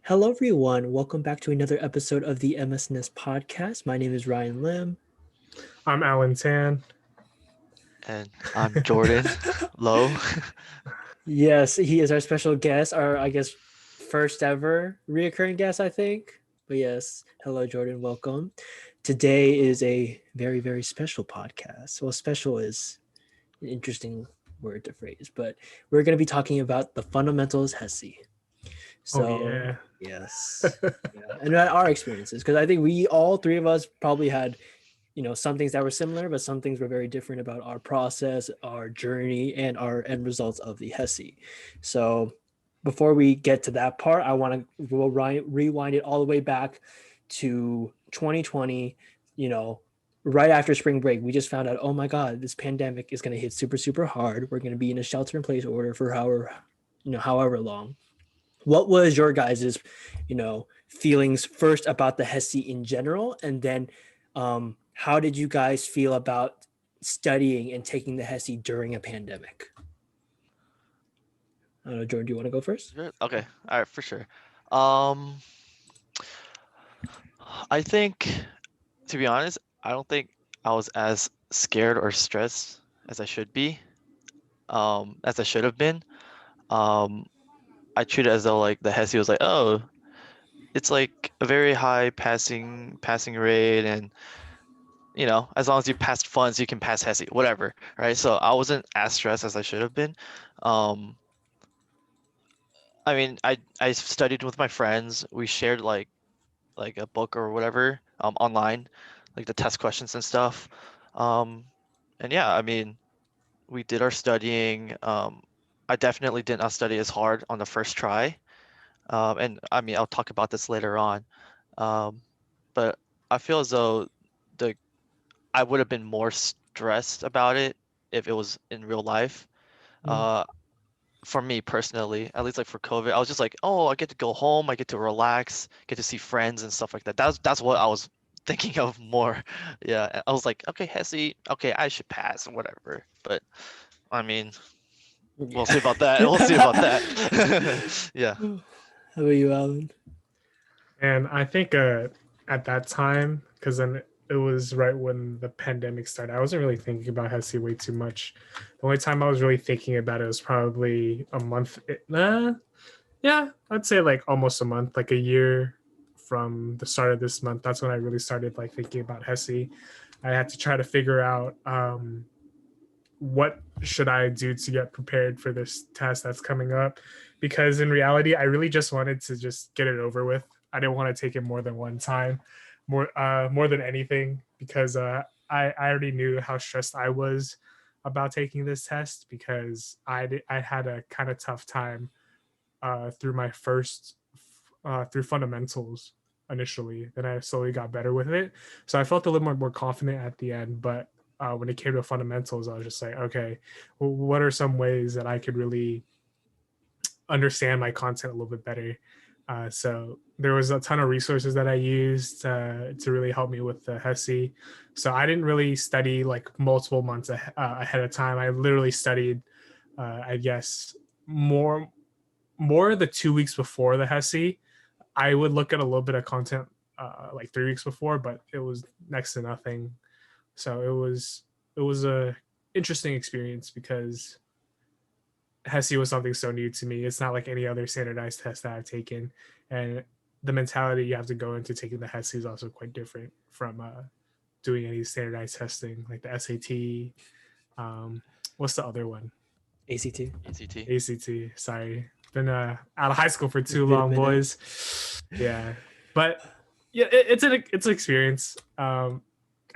Hello, everyone. Welcome back to another episode of the MSNS podcast. My name is Ryan Lim. I'm Alan Tan. And I'm Jordan Loh. Yes, he is our special guest, first ever reoccurring guest, I think. But yes, hello, Jordan. Welcome. Today is a very, very special podcast. Well, special is an interesting word to phrase, but we're going to be talking about the Fundamentals HESI. Oh So, yeah. yes. Yeah. And our experiences, because I think all three of us probably had some things that were similar, but some things were very different about our process, our journey, and our end results of the HESI. So before we get to that part, we'll rewind it all the way back to 2020, right after spring break. We just found out, oh my God, this pandemic is going to hit super, super hard. We're going to be in a shelter in place order for however long. What was your guys's, feelings first about the HESI in general, and then how did you guys feel about studying and taking the HESI during a pandemic? I don't know, Jordan, do you want to go first? Sure. Okay, all right, for sure. Um, I think, to be honest, I don't think I was as scared or stressed as I should be, as I should have been. Um, I treat it as though like the HESI was like, oh, it's like a very high passing rate, and as long as you passed funds, you can pass HESI, whatever, right? So I wasn't as stressed as I should have been. Um, I mean, I studied with my friends. We shared like a book or whatever online, like the test questions and stuff. Um, and yeah, I mean, we did our studying. I definitely did not study as hard on the first try. And I mean, I'll talk about this later on. Um, but I feel as though the I would have been more stressed about it if it was in real life. Mm. Uh, for me personally, at least like for COVID, I was just like, oh, I get to go home, I get to relax, get to see friends and stuff like that. That's what I was thinking of more. Yeah, I was like, okay, HESI, okay, I should pass or whatever. But I mean, we'll Yeah. see about that. We'll see about that. Yeah. How about you, Alan? And I think at that time, because then it was right when the pandemic started, I wasn't really thinking about HESI way too much. The only time I was really thinking about it was probably a month. Yeah, I'd say like almost a month, like a year from the start of this month. That's when I really started like thinking about HESI. I had to try to figure out what should I do to get prepared for this test that's coming up, because in reality I really just wanted to just get it over with. I didn't want to take it more than one time, more than anything, because I already knew how stressed I was about taking this test, because I had a kind of tough time through my first through fundamentals initially. Then I slowly got better with it, so I felt a little more confident at the end. But when it came to fundamentals, I was just like, okay, well, what are some ways that I could really understand my content a little bit better? So there was a ton of resources that I used to really help me with the HESI. So I didn't really study like multiple months ahead of time. I literally studied, I guess, more the 2 weeks before the HESI. I would look at a little bit of content like 3 weeks before, but it was next to nothing. So it was a interesting experience, because HESI was something so new to me. It's not like any other standardized test that I've taken, and the mentality you have to go into taking the HESI is also quite different from doing any standardized testing like the SAT. What's the other one? ACT. ACT. ACT. Sorry, been out of high school for It's too been a long, minute. boys. Yeah, but yeah, it's an experience.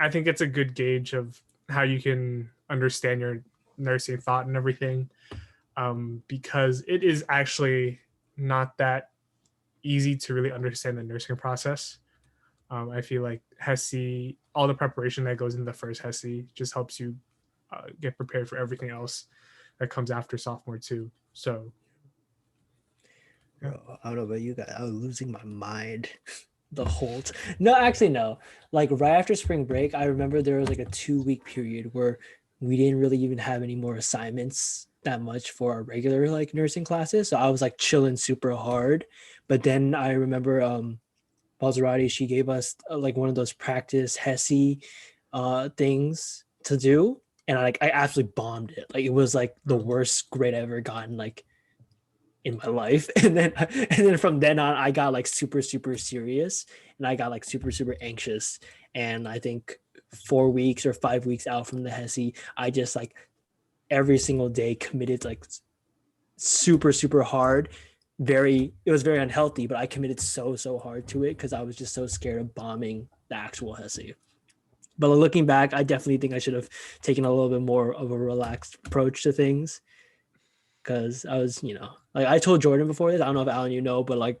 I think it's a good gauge of how you can understand your nursing thought and everything, because it is actually not that easy to really understand the nursing process. I feel like HESI, all the preparation that goes into the first HESI just helps you get prepared for everything else that comes after sophomore too. So yeah. Bro, I don't know about you guys. I was losing my mind the whole No, actually, no. Like right after spring break, I remember there was like a 2-week period where we didn't really even have any more assignments that much for our regular like nursing classes. So I was like chilling super hard. But then I remember Balzarati, she gave us like one of those practice HESI things to do. And I absolutely bombed it. Like it was like the worst grade I ever gotten like in my life. And then from then on I got like super serious, and I got like super anxious. And I think 4 weeks or 5 weeks out from the HESI, I just like every single day committed like super hard. It was very unhealthy, but I committed so hard to it because I was just so scared of bombing the actual HESI. But looking back, I definitely think I should have taken a little bit more of a relaxed approach to things, because I was, like I told Jordan before this, I don't know if Alan, but like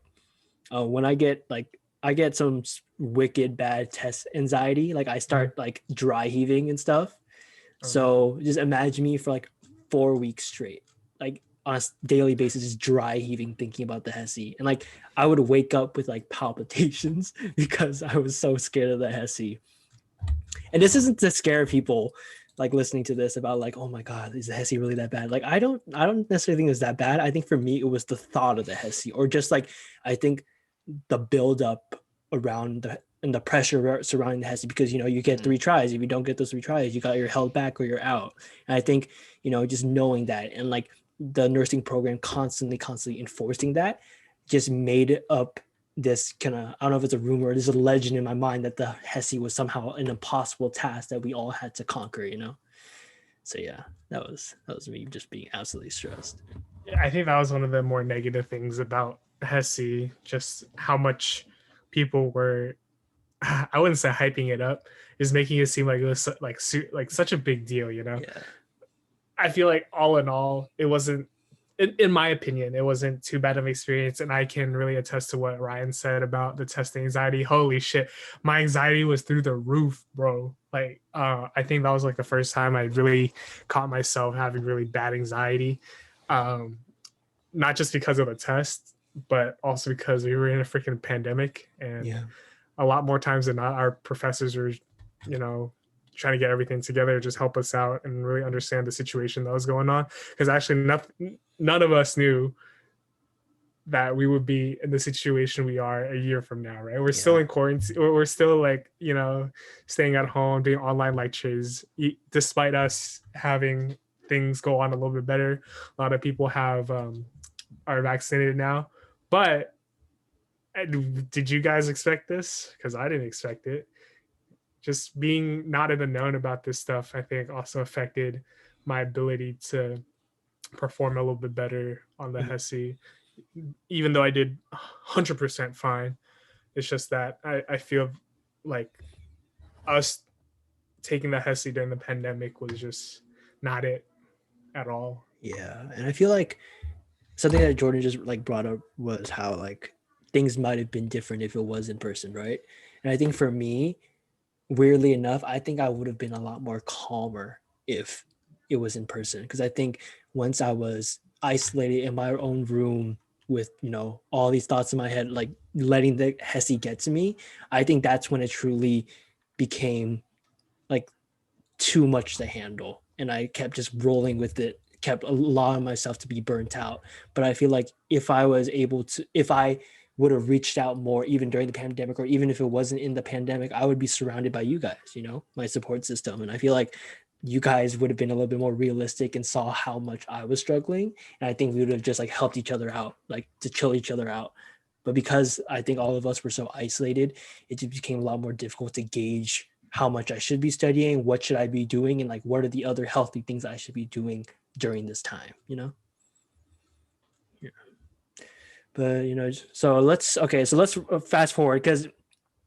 when I get some wicked bad test anxiety, like I start like dry heaving and stuff. So just imagine me for like 4 weeks straight, like on a daily basis, just dry heaving, thinking about the HESI. And like I would wake up with like palpitations because I was so scared of the HESI. And this isn't to scare people like listening to this about like, oh my God, is the HESI really that bad? Like I don't necessarily think it's that bad. I think for me it was the thought of the HESI, or just like I think the buildup around and the pressure surrounding the HESI, because you get 3 tries. If you don't get those 3 tries, you're held back or you're out. And I think just knowing that, and like the nursing program constantly enforcing that, just made up this kind of, I don't know if it's a rumor, there's a legend in my mind that the HESI was somehow an impossible task that we all had to conquer. So yeah, that was me just being absolutely stressed. I think that was one of the more negative things about HESI, just how much people were, I wouldn't say hyping it up, is making it seem like it was like such a big deal. Yeah. I feel like all in all, it wasn't, in my opinion, it wasn't too bad of an experience. And I can really attest to what Ryan said about the test anxiety. Holy shit, my anxiety was through the roof, bro. Like I think that was like the first time I really caught myself having really bad anxiety. Not just because of the test, but also because we were in a freaking pandemic, and a lot more times than not, our professors were, trying to get everything together, just help us out and really understand the situation that was going on. Because actually, none of us knew that we would be in the situation we are a year from now, right? We're still in quarantine. We're still like, staying at home, doing online lectures, despite us having things go on a little bit better. A lot of people are vaccinated now. But did you guys expect this? Because I didn't expect it. Just being not in the known about this stuff, I think also affected my ability to perform a little bit better on the HESI, even though I did 100% fine. It's just that I feel like us taking the HESI during the pandemic was just not it at all. Yeah. And I feel like something that Jordan just like brought up was how like things might have been different if it was in person, right? And I think for me, weirdly enough, I think I would have been a lot more calmer if it was in person, because I think once I was isolated in my own room with all these thoughts in my head, like letting the HESI get to me, I think that's when it truly became like too much to handle, and I kept just rolling with it, kept allowing myself to be burnt out. But I feel like if I would have reached out more, even during the pandemic, or even if it wasn't in the pandemic, I would be surrounded by you guys, my support system. And I feel like you guys would have been a little bit more realistic and saw how much I was struggling. And I think we would have just like helped each other out, like to chill each other out. But because I think all of us were so isolated, it just became a lot more difficult to gauge how much I should be studying, what should I be doing, and like what are the other healthy things I should be doing during this time, Yeah. But so let's fast forward, because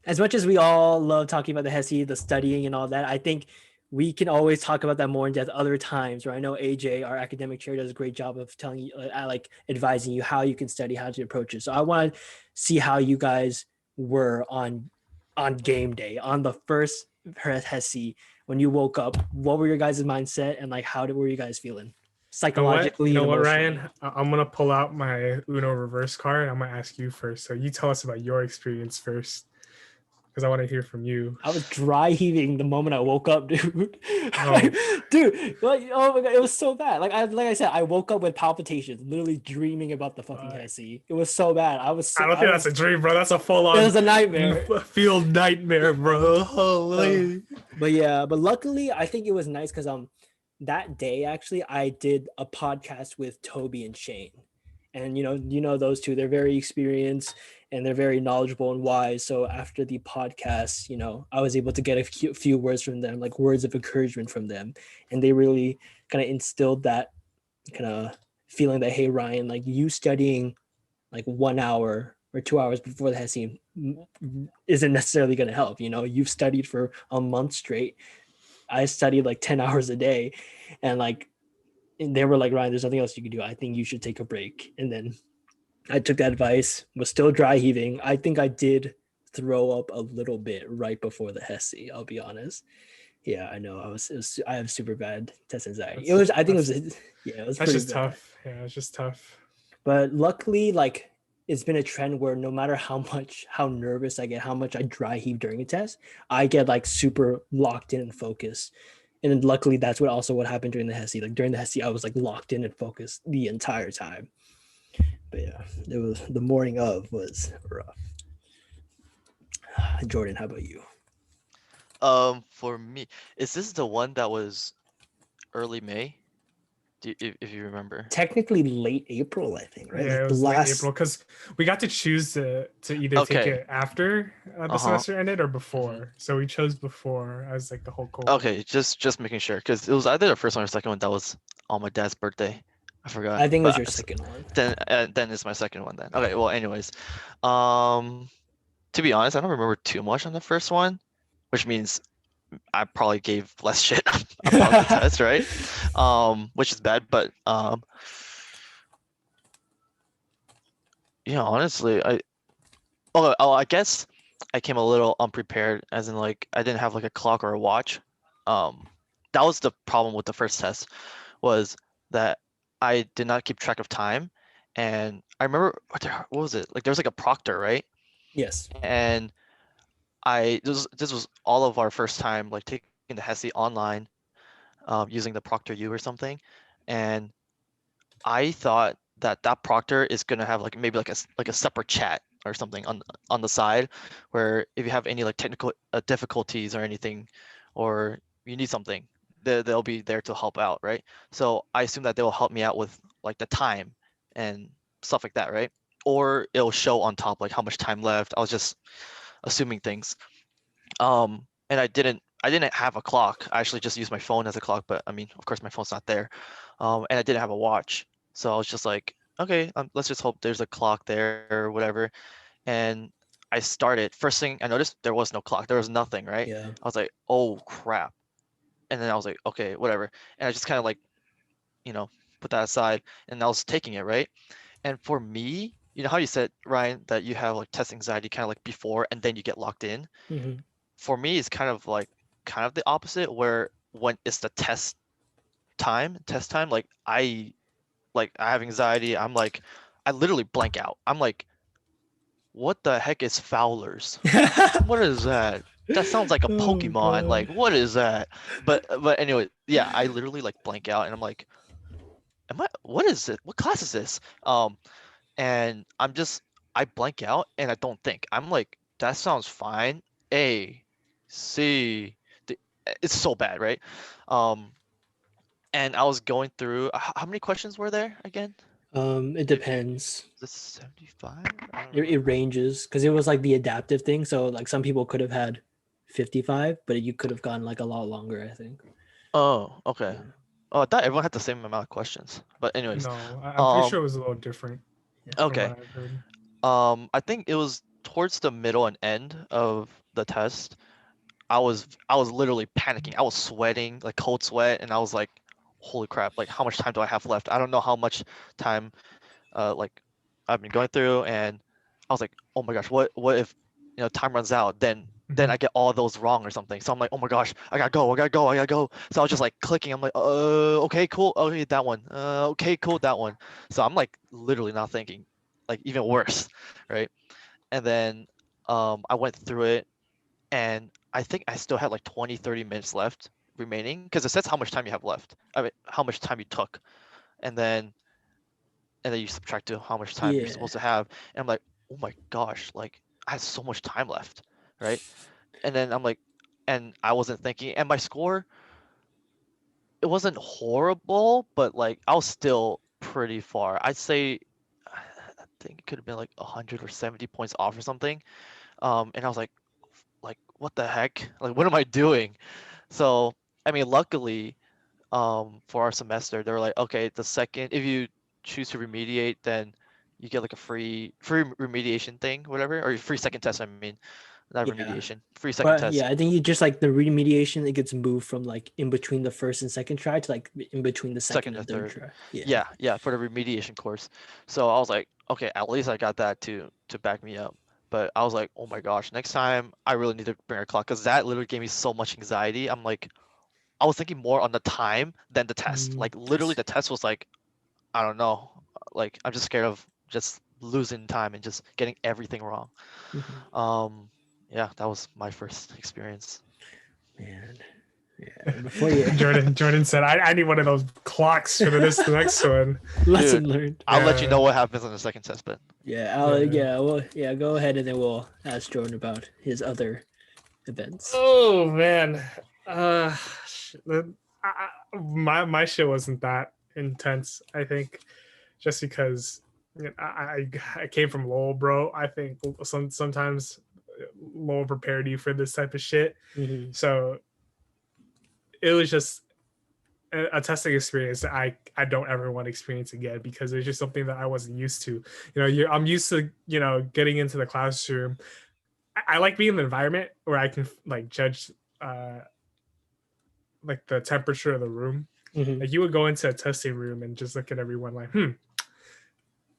as much as we all love talking about the HESI, the studying and all that, I think we can always talk about that more in depth other times. Right? I know AJ, our academic chair, does a great job of telling you, like advising you how you can study, how to approach it. So I want to see how you guys were on game day, on the first HESI. When you woke up, what were your guys' mindset, and like how were you guys feeling psychologically? You know what, Ryan? I'm gonna pull out my Uno reverse card. I'm gonna ask you first. So you tell us about your experience first. because I want to hear from you. I was dry heaving the moment I woke up, dude. Oh. Dude, like, oh my god, it was so bad. Like I said, I woke up with palpitations, literally dreaming about the fucking HESI. It was so bad. I don't think that's a dream, bro. That's a it full-on was a nightmare. field nightmare, bro. Holy. But yeah, but luckily I think it was nice because that day actually I did a podcast with Toby and Shane. And you know those two, they're very experienced and they're very knowledgeable and wise. So after the podcast, I was able to get a few words from them, like words of encouragement from them. And they really kind of instilled that kind of feeling that, hey, Ryan, like you studying like 1 hour or 2 hours before the HESI isn't necessarily going to help. You've studied for a month straight. I studied like 10 hours a day, and they were like, Ryan, there's nothing else you can do. I think you should take a break. And then I took that advice, was still dry heaving. I think I did throw up a little bit right before the HESI, I'll be honest. Yeah, I know. I have super bad test anxiety. It was That's pretty just bad. tough. Yeah, it's just tough. But luckily, like, it's been a trend where no matter how nervous I get, how much I dry heave during a test, I get like super locked in and focused. And then luckily that's what happened during the HESI. Like during the HESI, I was like locked in and focused the entire time. But yeah, the morning of was rough. Jordan, how about you? For me, is this the one that was early May? If you remember. Technically late April, I think, right? Yeah, like it was late April because we got to choose to either take Okay. it after the semester ended or before. So we chose before as like the whole cohort. Okay, just making sure because it was either the first one or second one that was on my dad's birthday. I forgot. I think it was But your second one. then it's my second one then. Okay, well, anyways, to be honest, I don't remember too much on the first one, which means I probably gave less shit about the test, right? Which is bad, but yeah, honestly, I guess I came a little unprepared, as in like I didn't have like a clock or a watch. That was the problem with the first test, was that I did not keep track of time, and I remember what was it like? There was like a proctor, right? Yes. And this was all of our first time like taking the HESI online, using the Proctor U or something, and I thought that proctor is gonna have like maybe like a separate chat or something on the side, where if you have any like technical difficulties or anything, or you need something, they'll be there to help out, right? So I assume that they will help me out with like the time and stuff like that, right? Or it'll show on top like how much time left. I was just assuming things. And I didn't have a clock. I actually just used my phone as a clock, but I mean, of course, my phone's not there. And I didn't have a watch, so I was just like, okay, let's just hope there's a clock there or whatever. And I started. First thing I noticed, there was no clock. There was nothing, right? Yeah. I was like, oh crap. And then I was like, okay, whatever. And I just kind of like, put that aside, and I was taking it, right? And for me, you know how you said, Ryan, that you have like test anxiety kind of like before and then you get locked in? Mm-hmm. For me, it's kind of the opposite, where when it's the test time, like I have anxiety. I'm like, I literally blank out. I'm like, what the heck is Fowlers? What is that? That sounds like a Oh, Pokemon. God. Like, what is that? But anyway, yeah, I literally like blank out and I'm like, what is it? What class is this? And I blank out and I don't think. I'm like, that sounds fine. A, C, D. It's so bad, right? And I was going through, how many questions were there again? It depends. The 75? It ranges because it was like the adaptive thing. So like some people could have had 55, but you could have gone like a lot longer, I think. Oh, okay. Yeah. Oh, I thought everyone had the same amount of questions. But anyways, No, I'm pretty sure it was a little different. From okay. what I've heard. I think it was towards the middle and end of the test. I was literally panicking. I was sweating, like cold sweat, and I was like, holy crap, like how much time do I have left? I don't know how much time like I've been going through, and I was like, oh my gosh, what if time runs out, then I get all those wrong or something. So I'm like, oh my gosh, I gotta go. So I was just like clicking. I'm like, okay, cool, okay, that one. Okay, cool, that one. So I'm like literally not thinking, like even worse, right? And then I went through it, and I think I still had like 20, 30 minutes left remaining because it says how much time you have left. I mean, how much time you took, and then you subtract to how much time you're Yeah. supposed to have. And I'm like, oh my gosh, like I had so much time left, right? And then I'm like, and I wasn't thinking, and my score, it wasn't horrible, but like I was still pretty far. I'd say, I think it could have been like 100 or 70 points off or something. And I was like, what the heck? Like, what am I doing? So, I mean, luckily, for our semester, they were like, okay, the second, if you choose to remediate, then you get like a free remediation thing, whatever, or free second test. I mean, not Yeah. remediation, free second But test, yeah, I think you just like the remediation, it gets moved from like in between the first and second try to like in between the second second or and third third. try. Yeah. Yeah, for the remediation course. So I was like, okay, at least I got that to back me up. But I was like, oh my gosh, next time I really need to bring a clock because that literally gave me so much anxiety. I'm like, I was thinking more on the time than the test. Like I literally see. the test was like, I don't know, like I'm just scared of just losing time and just getting everything wrong. Mhm. Um, yeah, that was my first experience. Man. Yeah. Before you Jordan said, I need one of those clocks for this next one. lesson Dude, learned. I'll let you Yeah. know what happens on the second test, but Yeah, Yeah. well, yeah, go ahead and then we'll ask Jordan about his other events. Oh man. My shit wasn't that intense, I think, just because I came from Lowell, bro. I think sometimes Lowell prepared you for this type of shit. Mm-hmm. So it was just a testing experience that I don't ever want to experience again because it's just something that I wasn't used to. I'm used to getting into the classroom. I like being in the environment where I can like judge uh like the temperature of the room. Mm-hmm. Like you would go into a testing room and just look at everyone like,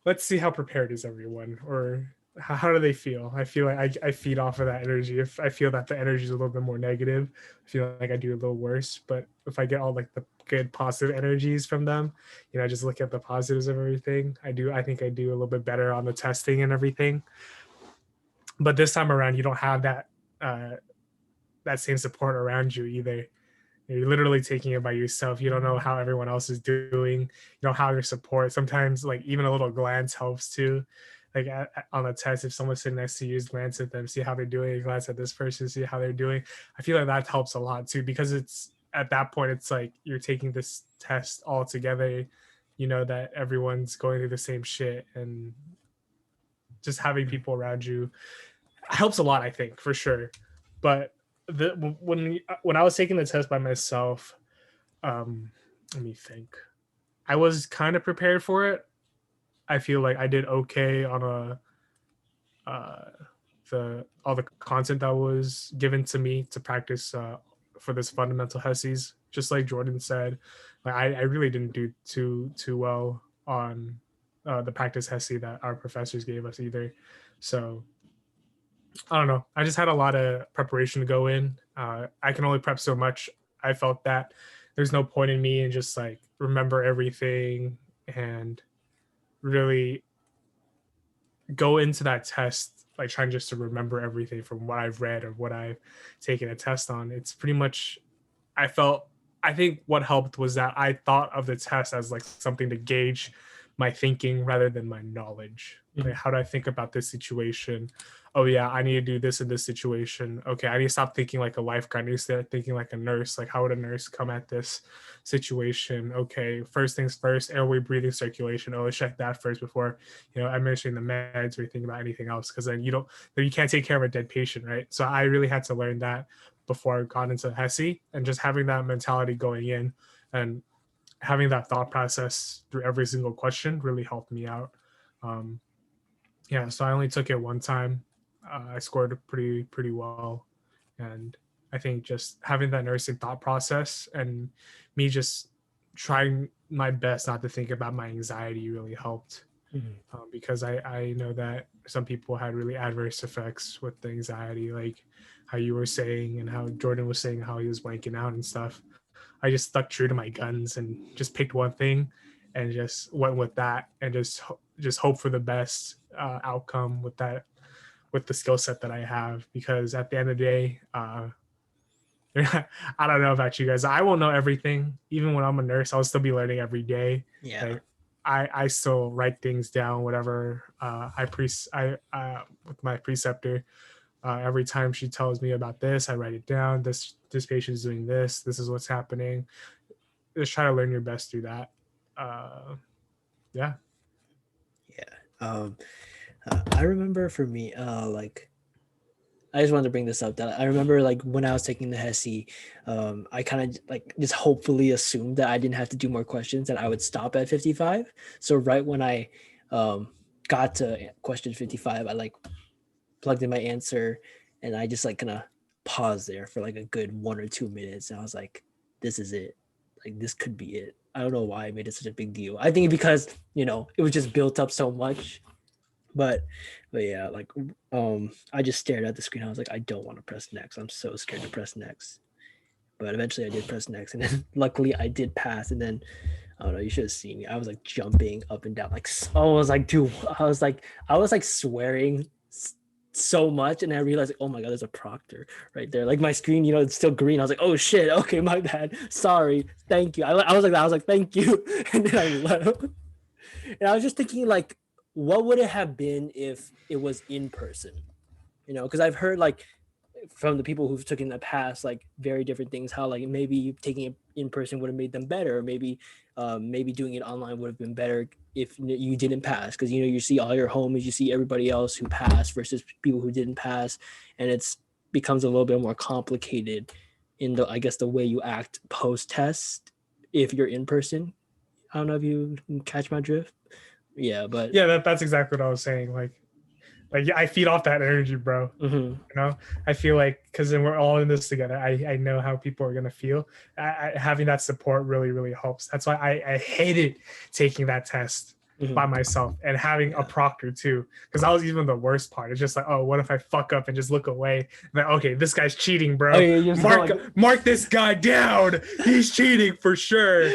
let's see how prepared is everyone, or how do they feel. I feel like I feed off of that energy. If I feel that the energy is a little bit more negative, I feel like I do a little worse. But if I get all like the good positive energies from them, just look at the positives of everything, I think I do a little bit better on the testing and everything. But this time around, you don't have uh that same support around you either. You're literally taking it by yourself. You don't know how everyone else is doing. You don't have your support. Sometimes, like even a little glance helps too. Like on the test, if someone's sitting next to you, just glance at them, see how they're doing. Glance at this person, see how they're doing. I feel like that helps a lot too because it's at that point, it's like you're taking this test all together. You know that everyone's going through the same shit, and just having people around you helps a lot. I think for sure. But when I was taking the test by myself, let me think. I was kind of prepared for it. I feel like I did okay on uh, the all the content that was given to me to practice for this fundamental HESIs. Just like Jordan said, like I really didn't do too well on the practice HESI that our professors gave us either. So I don't know. I just had a lot of preparation to go in. I can only prep so much. I felt that there's no point in me and just like remember everything and really go into that test like trying just to remember everything from what I've read or what I've taken a test on. It's pretty much I felt I think what helped was that I thought of the test as like something to gauge my thinking rather than my knowledge. Mm-hmm. Like how do I think about this situation? Oh yeah, I need to do this in this situation. Okay, I need to stop thinking like a lifeguard. I need to start thinking like a nurse. Like how would a nurse come at this situation? Okay, first things first, airway, breathing, circulation. Oh, let's check that first before administering the meds or thinking about anything else. Because then you can't take care of a dead patient, right? So I really had to learn that before I got into HESI, and just having that mentality going in and having that thought process through every single question really helped me out. Um, yeah, so I only took it one time. I scored pretty well, and I think just having that nursing thought process and me just trying my best not to think about my anxiety really helped. Mm-hmm. Because I know that some people had really adverse effects with the anxiety, like how you were saying and how Jordan was saying how he was blanking out and stuff. I just stuck true to my guns and just picked one thing and just went with that and just hope for the best outcome with with the skill set that I have, because at the end of the day, I don't know about you guys. I won't know everything. Even when I'm a nurse, I'll still be learning every day. Yeah. Like, I still write things down, whatever with my preceptor. Every time she tells me about this, I write it down. This patient is doing this. This is what's happening. Just try to learn your best through that. Yeah. Yeah. I remember for me, like, I just wanted to bring this up that I remember like when I was taking the HESI, I kind of like just hopefully assumed that I didn't have to do more questions, that I would stop at 55. So right when I got to question 55, I like plugged in my answer and I just like kind of paused there for like a good 1 or 2 minutes. And I was like, this is it. Like, this could be it. I don't know why I made it such a big deal. I think because, you know, it was just built up so much. But yeah, like I just stared at the screen. I was like, I don't want to press next. I'm so scared to press next. But eventually I did press next, and then luckily I did pass. And then I don't know, you should have seen me. I was like jumping up and down, like I was like, dude, I was like swearing so much, and I realized, like, oh my god, there's a proctor right there. Like my screen, you know, it's still green. I was like, oh shit, okay, my bad. Sorry, thank you. I was like that. I was like, thank you, and then I left. And I was just thinking, like, what would it have been if it was in person? You know, because I've heard like from the people who've taken the past, like very different things, how like maybe taking it in person would have made them better, or maybe doing it online would have been better if you didn't pass, because you know you see all your homies, you see everybody else who passed versus people who didn't pass, and it's becomes a little bit more complicated in the, I guess, the way you act post test if you're in person. I don't know if you catch my drift. Yeah, but Yeah, that's exactly what I was saying. Like I feed off that energy, bro. mm-hmm. You know, I feel like, because then we're all in this together. I know how people are gonna feel. Having that support really, really helps. That's why I hated taking that test by myself and having a proctor too, because that was even the worst part. It's just like, oh, what if I fuck up and just look away? Like, okay, this guy's cheating, bro. Oh, yeah, mark this guy down. He's cheating for sure.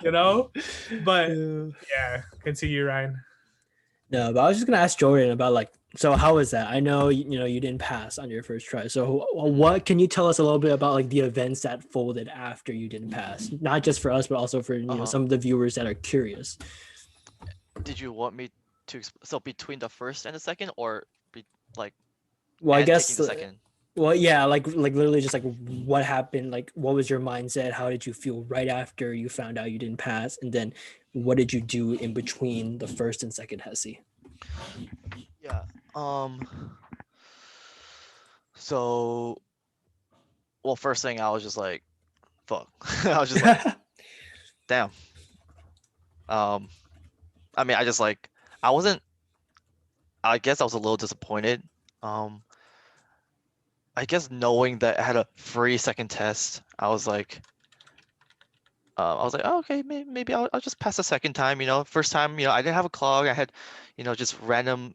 You know, but yeah, continue, Ryan. No, but I was just gonna ask Jordan about, like, so how was that? I know you know you didn't pass on your first try. So what can you tell us a little bit about like the events that folded after you didn't pass? Not just for us, but also for you know some of the viewers that are curious. Did you want me to so between the first and the second, or like Well, I and guess taking the second? well, yeah, like literally just like what happened, like what was your mindset? How did you feel right after you found out you didn't pass? And then what did you do in between the first and second HESI? Yeah. So, well, first thing I was just like, fuck. I was just like, damn. I mean, I just like, I wasn't. I guess I was a little disappointed. I guess knowing that I had a free second test, I was like, oh, okay, maybe I'll just pass the second time. You know, first time, you know, I didn't have a clog. I had, you know, just random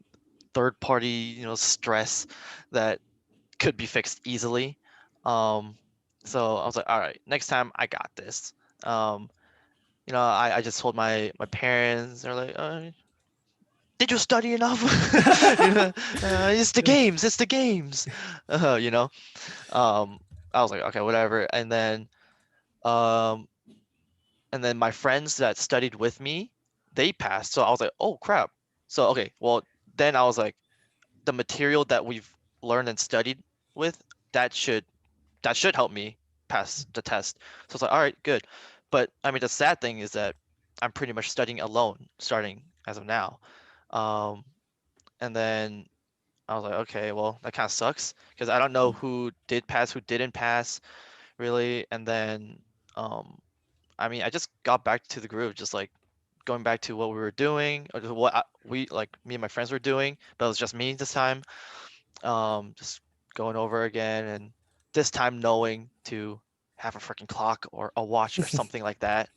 third party, you know, stress that could be fixed easily. So I was like, all right, next time I got this. You know, I just told my parents. They're like, did you study enough? You know, it's the games. It's the games. You know, I was like, okay, whatever. Um, and then my friends that studied with me, they passed. So I was like, oh crap. So okay, well then I was like, the material that we've learned and studied with, that should help me pass the test. So it's like, all right, good. But I mean, the sad thing is that I'm pretty much studying alone, starting as of now. Um, and then I was like, okay, well, that kind of sucks because I don't know who did pass, who didn't pass, really. And then, I mean, I just got back to the groove, just like going back to what we were doing, or what we like me and my friends were doing, but it was just me this time. Just going over again, and this time knowing to have a freaking clock or a watch or something like that,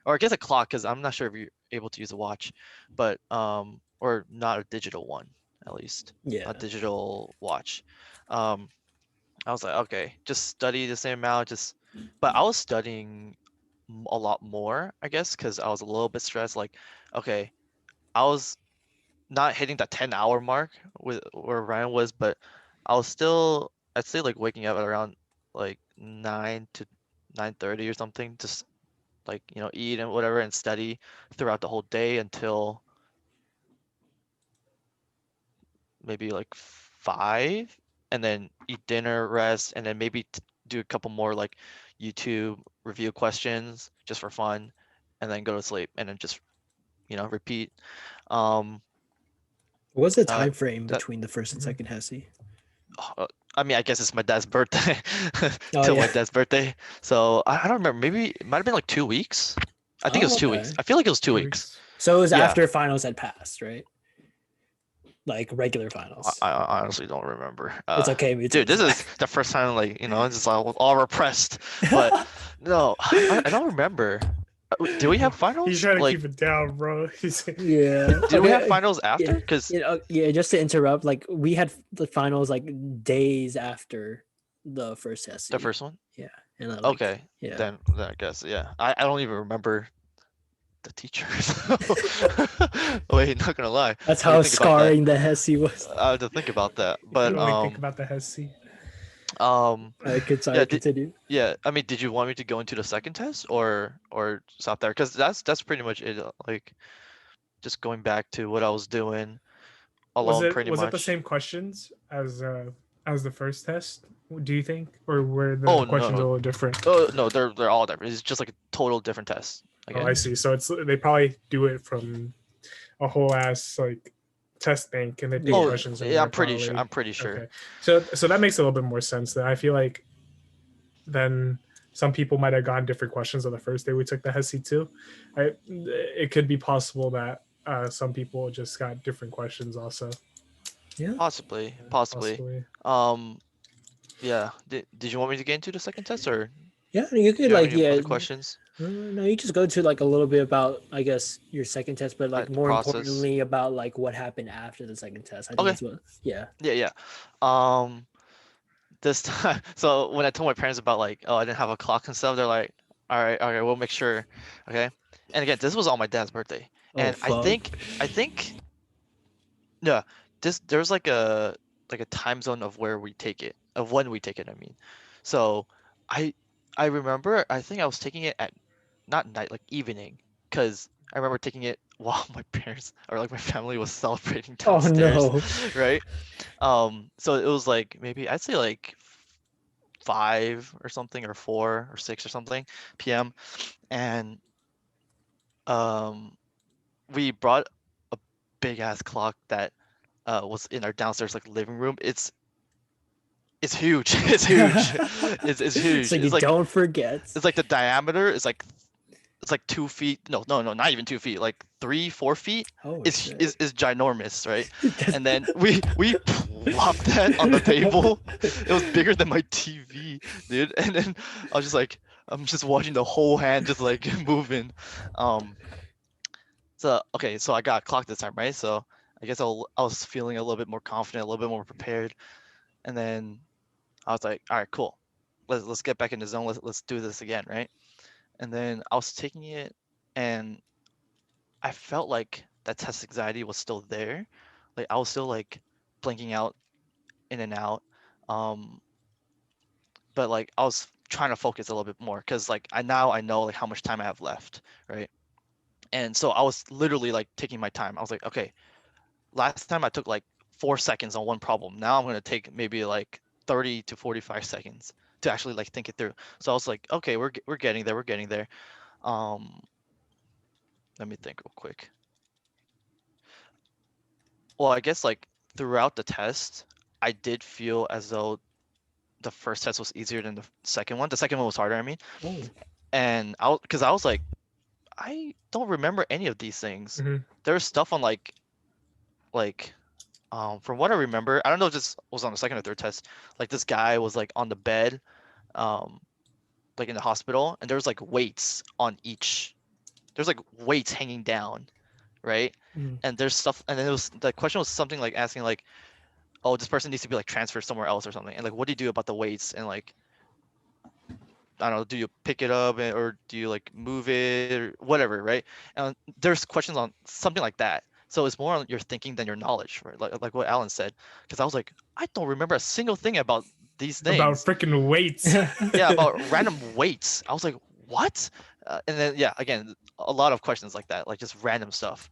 or I guess a clock because I'm not sure if you're able to use a watch, but or not a digital one at least, Yeah. a digital watch. Um, I was like, okay, just study the same amount, but I was studying a lot more, I guess, because I was a little bit stressed. Like, okay, I was not hitting the 10-hour mark with where Ryan was, but I was still, I'd say like waking up at around like 9 to 9:30 or something, just like, you know, eat and whatever and study throughout the whole day until maybe like 5, and then eat dinner, rest, and then maybe do a couple more like YouTube review questions just for fun, and then go to sleep, and then just, you know, repeat. Um, What's the uh, time frame that between the first and Mhm. second HESI? I mean, I guess it's my dad's birthday Oh till my yeah. dad's birthday. So I don't remember. Maybe it might have been like 2 weeks. I think it was Oh, 2 weeks. okay. I feel like it was 2 weeks. 2 weeks. So it was Yeah. after finals had passed, right? Like regular finals. I honestly don't remember. It's okay, me too. Dude, this is the first time, like, you know, it's just all repressed. But no, I don't remember. Do we have He's finals? trying to Like, keep it down, bro. Yeah. did we have Okay. finals after? Yeah. Because Yeah. Just to interrupt, like we had the finals like days after the first the HESI. first one. Yeah. And then, like, Okay, yeah. then I guess, yeah. I don't even remember the teachers. Wait, not gonna lie. That's I had how to think about that. scarring the HESI was. I had to think about that. You But can only think about the HESI. I could yeah, sorry, continue. yeah. I mean, did you want me to go into the second test or stop there? Because that's pretty much it. Like, just going back to what I was doing Was alone, it pretty was it the much. same questions as the first test? Do you think, or were Oh the no questions a no little different? no, they're all different. It's just like a total different test. Oh, Okay. I see. So it's they probably do it from a whole ass like test bank, and they pick Oh Yeah. questions from yeah, there I'm pretty sure. probably. I'm pretty sure. Okay, so that makes a little bit more sense. Then I feel like then some people might have gotten different questions on the first day we took the HESI too. It could be possible that some people just got different questions also. Yeah. Possibly, Yeah, possibly. possibly. Um, yeah. Did you want me to get into the second test, or Yeah. You do could you have like, any yeah. other questions? No, you just go to like a little bit about, I guess, your second test, but like Like the more process? importantly about like what happened after the second test. I think Okay. that's what, yeah. Yeah, yeah. Um, this time, so when I told my parents about like, oh, I didn't have a clock and stuff, they're like, all right, we'll make sure. Okay. And again, this was on my dad's birthday, Oh and fuck. I think, yeah, there's like a time zone of where we take it, of when we take it. I mean, so I I remember I think I was taking it at not night, like evening, because I remember taking it while my parents or like my family was celebrating Oh downstairs, no. right? So it was like maybe I'd say like 5 or something, or 4 or 6 or something p.m. And um we brought a big ass clock that was in our downstairs like living room. It's huge. It's huge. It's So huge. you don't forget. It's like the diameter is like it's like 2 feet. No, not even 2 feet. Like 3, 4 feet. Oh Is shit. is ginormous, right? That's- And then we plopped that on the table. It was bigger than my TV, dude. And then I was just like, I'm just watching the whole hand just like moving. Um, so okay, so I got a clock this time, right? So I guess I was feeling a little bit more confident, a little bit more prepared. And then I was like, all right, cool. Let's get back in the zone. Let's do this again, right? And then I was taking it, and I felt like that test anxiety was still there. Like I was still like blinking out in and out. Um, but like I was trying to focus a little bit more because like I know like how much time I have left, right? And so I was literally like taking my time. I was like, okay, last time I took like 4 seconds on one problem. Now I'm gonna take maybe like 30 to 45 seconds to actually like think it through. So I was like, okay, we're getting there, we're getting there. Um, let me think real quick. Well, I guess like throughout the test, I did feel as though the first test was easier than the second one. The second one was harder, I mean. oh. And because I was like, I don't remember any of these things. Mhm. There's stuff on like from what I remember, I don't know if this was on the second or third test, like this guy was like on the bed, um, like in the hospital, and there's like weights on each. There's like weights hanging down, right? Mm. And there's stuff, and then it was the question was something like asking like, oh, this person needs to be like transferred somewhere else or something, and like, what do you do about the weights? And like, I don't know, do you pick it up or do you like move it or whatever, right? And there's questions on something like that. So it's more on your thinking than your knowledge, right? Like what Alan said. Because I was like, I don't remember a single thing about these About things. freaking weights. Yeah, about random weights. I was like, what? And then yeah, again, a lot of questions like that, like just random stuff.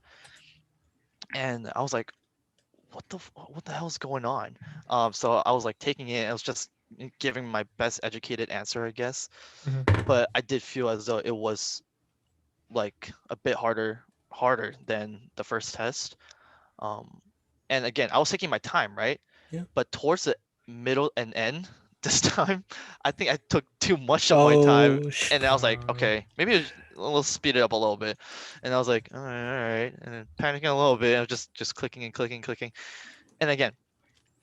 And I was like, what the hell is going on? So I was like taking it. I was just giving my best educated answer, I guess. Mhm. But I did feel as though it was like a bit harder than the first test. And again, I was taking my time, right? Yeah. But towards the middle and end this time, I think I took too much of my time, Oh, and I was like, okay, maybe we'll speed it up a little bit. And I was like, all right, and then panicking a little bit. I was just clicking and clicking. And again,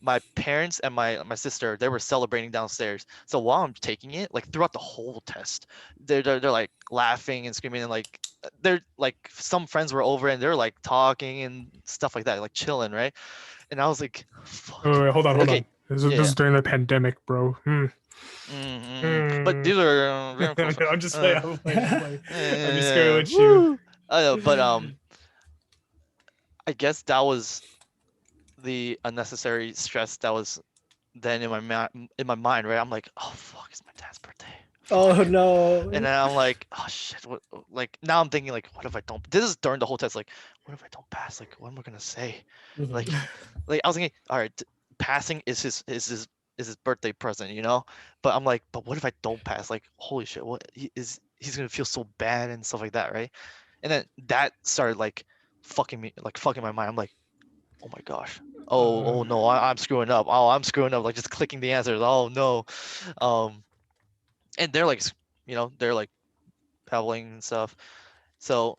my parents and my sister, they were celebrating downstairs. So while I'm taking it, like throughout the whole test, they're like laughing and screaming, and like they're like some friends were over and they're like talking and stuff like that, like chilling, right? And I was like, fuck. Wait, hold on. Okay, This yeah, is during the pandemic, bro. but these are very close. I'm just playing. I'm playing. I'm just going Yeah, with you. woo. I know, but I guess that was the unnecessary stress that was then in my mind, right? I'm like, oh fuck, it's my dad's birthday. oh Fuck. no. And then I'm like, oh shit, what? Like now I'm thinking like, what if I don't? This is during the whole test. Like, what if I don't pass? Like, what am I gonna say? Mhm. Like, I was thinking, all right, passing is his birthday present, you know? But I'm like, but what if I don't pass? Like, holy shit, he's gonna feel so bad and stuff like that, right? And then that started like fucking my mind. I'm like, oh my gosh. Oh no, I'm screwing up. Oh, I'm screwing up. Like just clicking the answers. Oh no. Um, and they're like, they're like babbling and stuff. So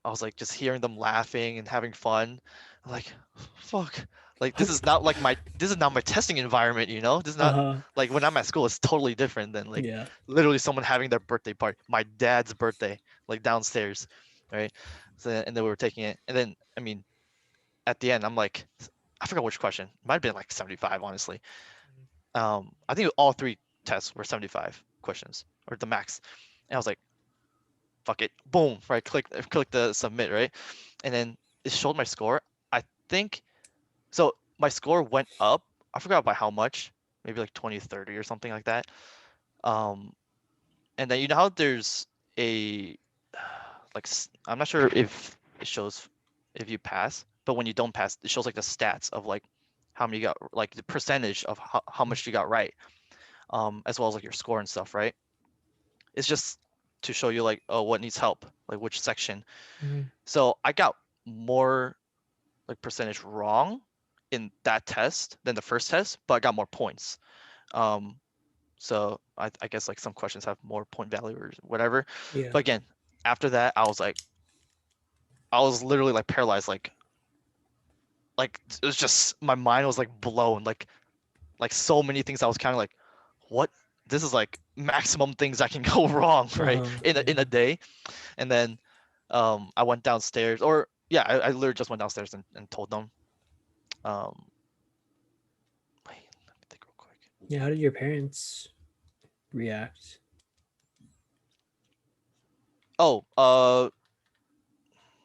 I was like just hearing them laughing and having fun. I'm like, fuck. Like this is not my testing environment, you know? This is not Uh-huh. like when I'm at school, it's totally different than like Yeah. literally someone having their birthday party. My dad's birthday, like downstairs, right? So and then we were taking it. And then I mean, at the end, I'm like, I forgot which question. It might have been like 75, honestly. I think all three tests were 75 questions or the max. And I was like, fuck it, boom, right? Click the submit, right? And then it showed my score. I think so. My score went up. I forgot by how much, maybe like 20, 30 or something like that. And then you know how there's a I'm not sure if it shows if you pass, but when you don't pass, it shows like the stats of like how many you got, like the percentage of how much you got right, as well as like your score and stuff, right? It's just to show you like, oh, what needs help, like which section. So I got more like percentage wrong in that test than the first test, but I got more points. So I guess like some questions have more point value or whatever. Yeah. But again, after that, I was literally like paralyzed, like it was just my mind was like blown, like so many things I was kind of like, what? This is like maximum things that can go wrong, right? Uh-huh. In a day. And then I went downstairs, or yeah, I literally just went downstairs and told them. Wait, let me think real quick. Yeah. How did your parents react? Oh,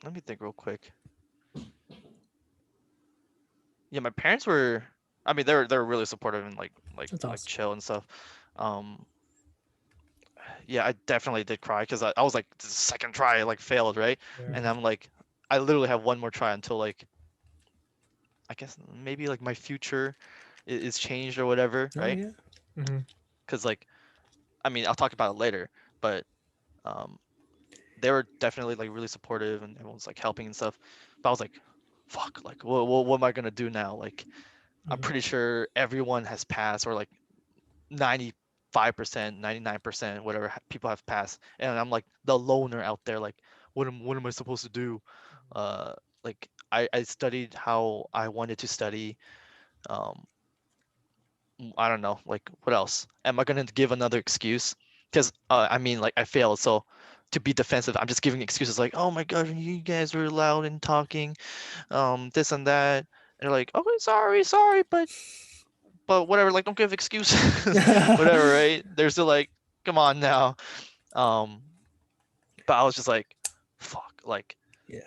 let me think real quick. Yeah, my parents were. I mean, they're really supportive and like That's awesome. chill and stuff. Yeah, I definitely did cry because I was like the second try I like failed, right? Yeah. And I'm like, I literally have one more try until like, I guess maybe like my future is changed or whatever, Oh right? yeah. Because like, I mean, I'll talk about it later, but they were definitely like really supportive and everyone's like helping and stuff. But I was like, fuck, like what am I gonna do now? Like, I'm pretty sure everyone has passed, or like 95%, 99%, whatever people have passed, and I'm like the loner out there. Like, what am I supposed to do? Like I studied how I wanted to study. Um, I don't know. Like, what else? Am I gonna give another excuse? Because I mean, like I failed, so to be defensive, I'm just giving excuses like, oh my god, you guys were loud and talking, this and that. And they're like, okay, sorry, but whatever, like don't give excuses, whatever, right? They're still like, come on now. But I was just like, fuck, like Yeah.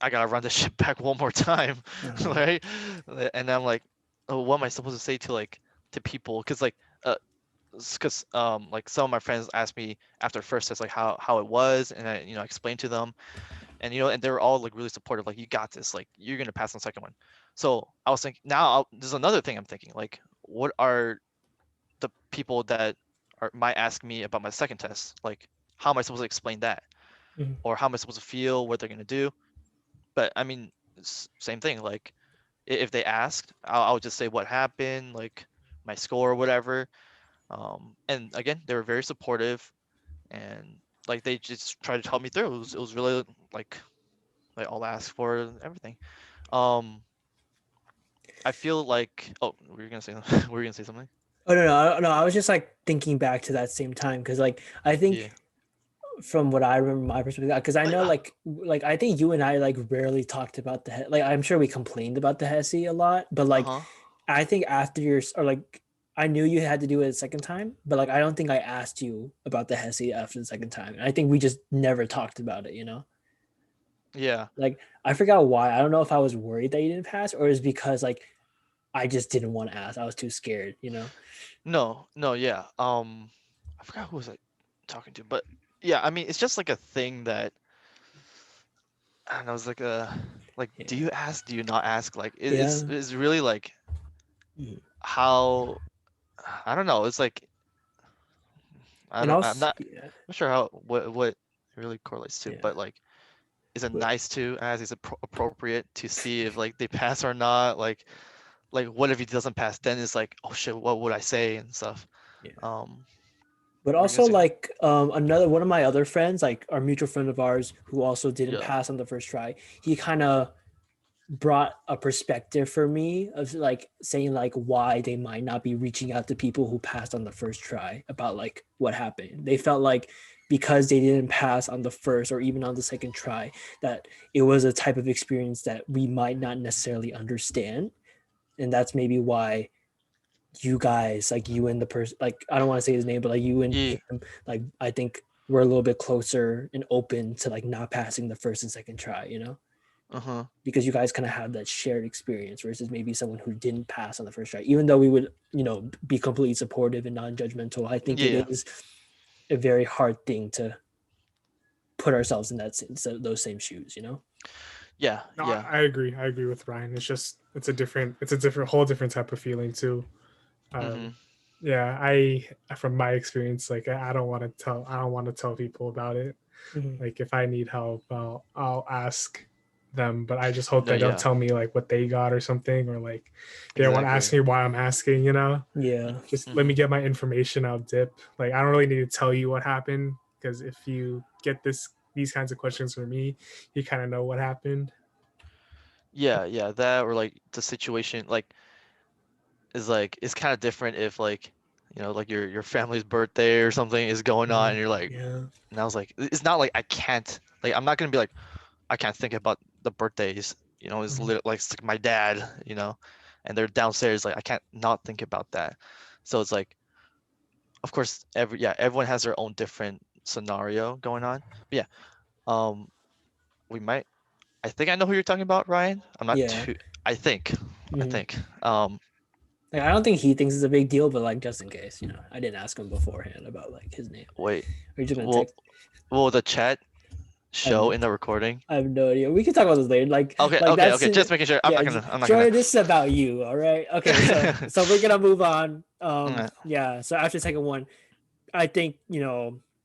I gotta run this shit back one more time, Uh-huh. right? And I'm like, oh, what am I supposed to say to like to people? Because like some of my friends asked me after first test like how it was, and I explained to them, and and they were all like really supportive, like you got this, like you're gonna pass on the second one. So I was thinking now there's another thing I'm thinking, like what are the people that might ask me about my second test, like how am I supposed to explain that, Mhm. or how am I supposed to feel, what they're gonna do? But I mean, same thing, like if they asked, I'll just say what happened, like my score or whatever. And again, they were very supportive, and like they just tried to help me through. It was really like all I asked for and everything. Um, I feel like, oh, were you gonna say were you gonna say something? Oh no, I was just like thinking back to that same time because like I think Yeah. from what I remember my perspective, because I Like, know like I think you and I like rarely talked about like I'm sure we complained about the HESI a lot, but like uh-huh. I think after your or like I knew you had to do it a second time, but like I don't think I asked you about the HESI after the second time. And I think we just never talked about it, you know? Yeah. Like I forgot why. I don't know if I was worried that you didn't pass or it's because like I just didn't want to ask. I was too scared, you know? No, no, yeah. I forgot who was I talking to, but yeah, I mean, it's just like a thing that I don't know. It's like, do Yeah. you ask? Do you not ask? Like, Yeah. it's really like Mhm. how I don't know. It's like I And don't. I'm also, not. yeah, I'm not sure how what it really correlates to, yeah. but like, is it But nice to ask? Is it appropriate to see if like they pass or not? Like what if he doesn't pass? Then it's like, oh shit, what would I say and stuff. yeah. Um, But we're gonna also say, like another one of my other friends, like our mutual friend of ours who also didn't yeah. pass on the first try, he kind of brought a perspective for me of like saying like why they might not be reaching out to people who passed on the first try about like what happened. They felt like because they didn't pass on the first or even on the second try, that it was a type of experience that we might not necessarily understand. And that's maybe why you guys, like you and the person, like I don't want to say his name, but like you and Yeah. him, like I think we're a little bit closer and open to like not passing the first and second try, you know? Uh-huh. Because you guys kind of have that shared experience versus maybe someone who didn't pass on the first try. Even though we would, be completely supportive and non-judgmental, I think it Yeah. is a very hard thing to put ourselves in those same shoes, you know? Yeah. No, Yeah. I agree. I agree with Ryan. It's a whole different type of feeling too. Mm-hmm. Yeah, from my experience, like I don't want to tell people about it. Mhm. Like if I need help, I'll ask them, but I just hope No, they don't yeah. tell me like what they got or something, or like they don't want to Exactly. ask me why I'm asking. Yeah. Just let Mm-hmm. me get my information. I'll dip. Like I don't really need to tell you what happened because if you get these kinds of questions from me, you kind of know what happened. Yeah, yeah. That or like the situation is like it's kind of different if like like your family's birthday or something is going on and you're like, Yeah. and I was like, it's not like I can't, like I'm not gonna be like I can't think about the birthdays, it's Mhm. like it's like my dad, and they're downstairs, like I can't not think about that. So it's like, of course, everyone has their own different scenario going on. But yeah, um, we might. I think I know who you're talking about, Ryan. I'm not Yeah. too. I think. I Mhm. think. Um, Like I don't think he thinks it's a big deal, but like just in case, I didn't ask him beforehand about like his name. wait. Are you just gonna Will text? Will the chat I have show no, in the recording? I have no idea. We can talk about this later. Okay. Like Okay. that's Okay. Just making sure. I'm yeah, not gonna. I'm not gonna. Jordan. This is about you. All right. Okay. So we're gonna move on. Mm, Yeah. So after the second one, I think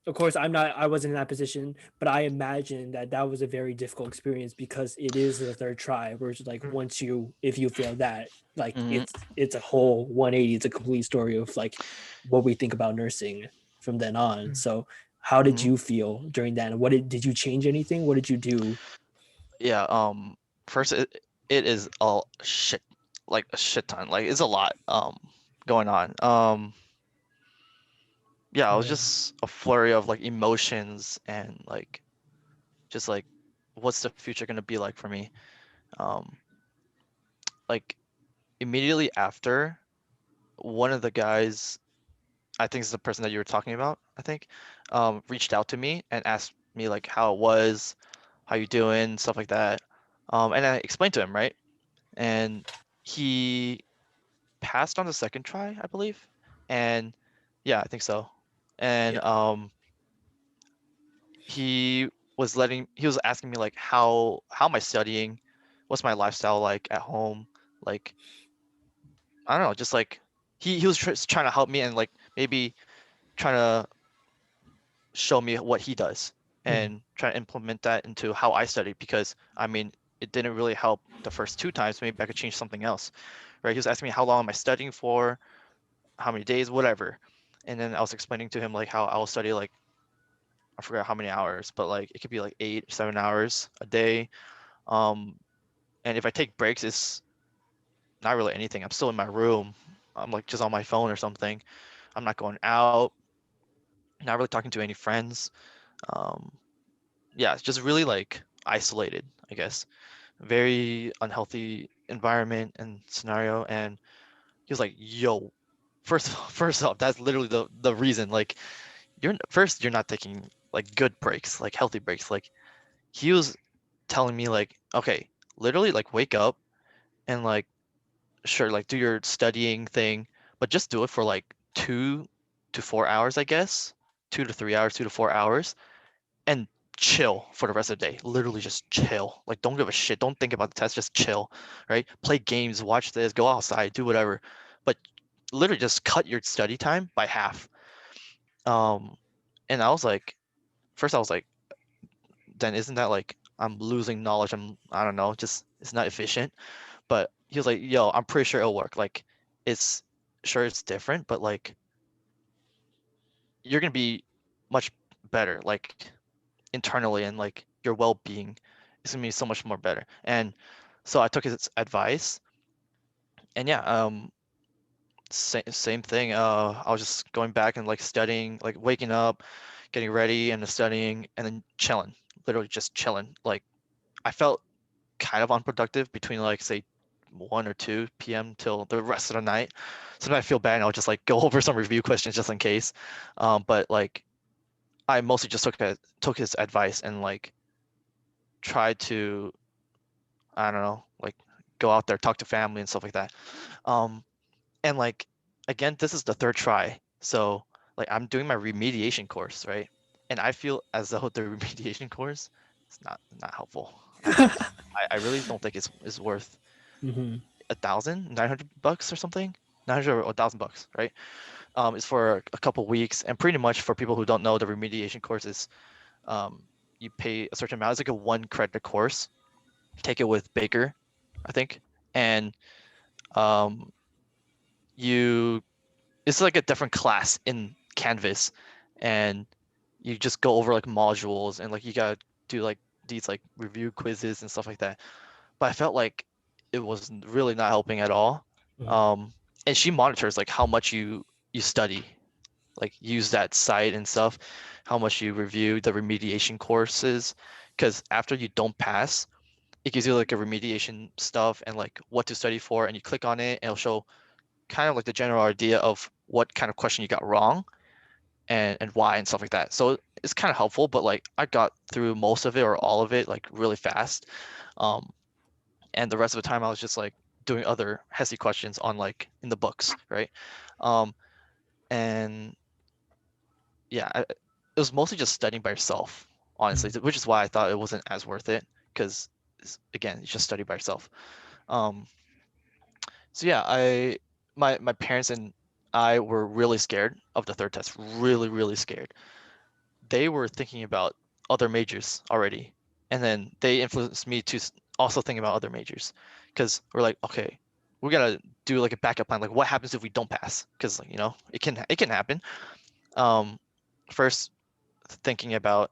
of course I wasn't in that position, but I imagine that that was a very difficult experience because it is the third try, where it's like if you fail that, like mhm, it's a whole 180. It's a complete story of like what we think about nursing from then on. So how did mhm. you feel during that? And did you change anything? What did you do? Yeah. First, it is all shit, like a shit ton. Like it's a lot. Going on. Yeah, it was Yeah. just a flurry of like emotions and like just like what's the future gonna be like for me? Um, like immediately after, one of the guys, I think it's the person that you were talking about, I think, reached out to me and asked me like how it was, how you doing, stuff like that. And I explained to him, right? And he passed on the second try, I believe. And yeah, I think so. And Yeah. he was asking me like how am I studying? What's my lifestyle like at home? Like, I don't know, just like he was trying to help me and like maybe trying to show me what he does Mhm. and try to implement that into how I study, because I mean it didn't really help the first two times. Maybe I could change something else, right? He was asking me how long am I studying for, how many days, whatever. And then I was explaining to him like how I'll study like, I forgot how many hours, but like it could be like 8, 7 hours a day. Um, and if I take breaks, it's not really anything. I'm still in my room. I'm like just on my phone or something. I'm not going out, not really talking to any friends. Um, yeah, it's just really like isolated, I guess. Very unhealthy environment and scenario. And he was like, "Yo, first off, that's literally the reason. Like, you're not taking like good breaks, like healthy breaks. Like, he was telling me like, okay, literally like wake up and like sure like do your studying thing, but just do it for like 2 to 4 hours, I guess. 2 to 3 hours, 2 to 4 hours, and chill for the rest of the day. Literally just chill. Like don't give a shit. Don't think about the test. Just chill, right? Play games, watch this, go outside, do whatever. But literally just cut your study time by half. Um, and I was like, first I was like, then isn't that like I'm losing knowledge? I don't know, just it's not efficient. But he was like, yo, I'm pretty sure it'll work. Like it's sure it's different, but like you're gonna be much better, like internally, and like your well-being is gonna be so much more better. And so I took his advice, and yeah, same thing. I was just going back and like studying, like waking up, getting ready, and then studying, and then chilling, literally just chilling. Like I felt kind of unproductive between like say 1 or 2 p.m. till the rest of the night. Sometimes I feel bad and I'll just like go over some review questions just in case. But like I mostly just took his advice and like tried to, I don't know, like go out there, talk to family and stuff like that. Um, and like again, this is the third try. So like I'm doing my remediation course, right? And I feel as though the remediation course is not helpful. I really don't think it's worth Mhm. $1,900 or something. 900 or $1,000, right? It's for a couple weeks, and pretty much for people who don't know, the remediation course is um, you pay a certain amount. It's like a 1 credit course. Take it with Baker, I think, and um, you it's like a different class in Canvas, and you just go over like modules, and like you gotta do like these like review quizzes and stuff like that. But I felt like it was really not helping at all. Mhm. Um, and she monitors like how much you study, like use that site and stuff, how much you review the remediation courses, because after you don't pass, it gives you like a remediation stuff and like what to study for, and you click on it, and it'll show kind of like the general idea of what kind of question you got wrong and why and stuff like that. So it's kind of helpful, but like I got through most of it or all of it like really fast. Um, and the rest of the time I was just like doing other HESI questions on like in the books, right? Um, and yeah, it was mostly just studying by yourself, honestly, Mhm. which is why I thought it wasn't as worth it, because again, you just study by yourself. Um, so yeah, my parents and I were really scared of the third test, really, really scared. They were thinking about other majors already, and then they influenced me to also think about other majors, because we're like, okay, we gotta do like a backup plan. Like, what happens if we don't pass? Because like, it can happen. Um, first thinking about,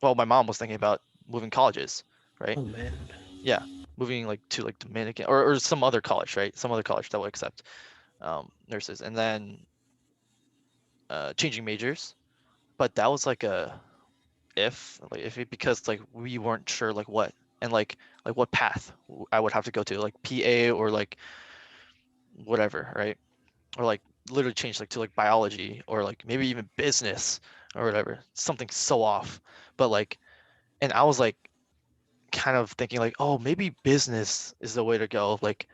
well, my mom was thinking about moving colleges, right? Oh man. Yeah, moving like to like Dominican or some other college, right? Some other college that will accept nurses, and then changing majors. But that was like a if it, because like we weren't sure like what and like what path I would have to go to, like PA or like whatever, right? Or like literally change like to like biology or like maybe even business or whatever. Something so off. But like, and I was like kind of thinking like, oh, maybe business is the way to go. Like,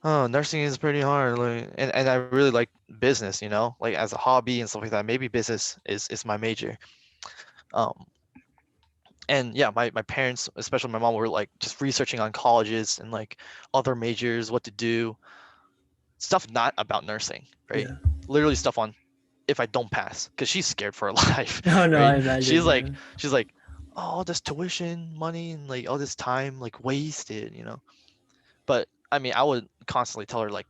oh, nursing is pretty hard. Like, and I really like business, you know, like as a hobby and stuff like that. Maybe business is my major. Um, and yeah, my parents, especially my mom, were like just researching on colleges and like other majors, what to do, stuff not about nursing, right? Yeah. Literally stuff on if I don't pass, because she's scared for her life, Oh no, I right? imagine. Yeah. She's like, oh, all this tuition money and like all this time like wasted, you know. But I mean, I would constantly tell her like,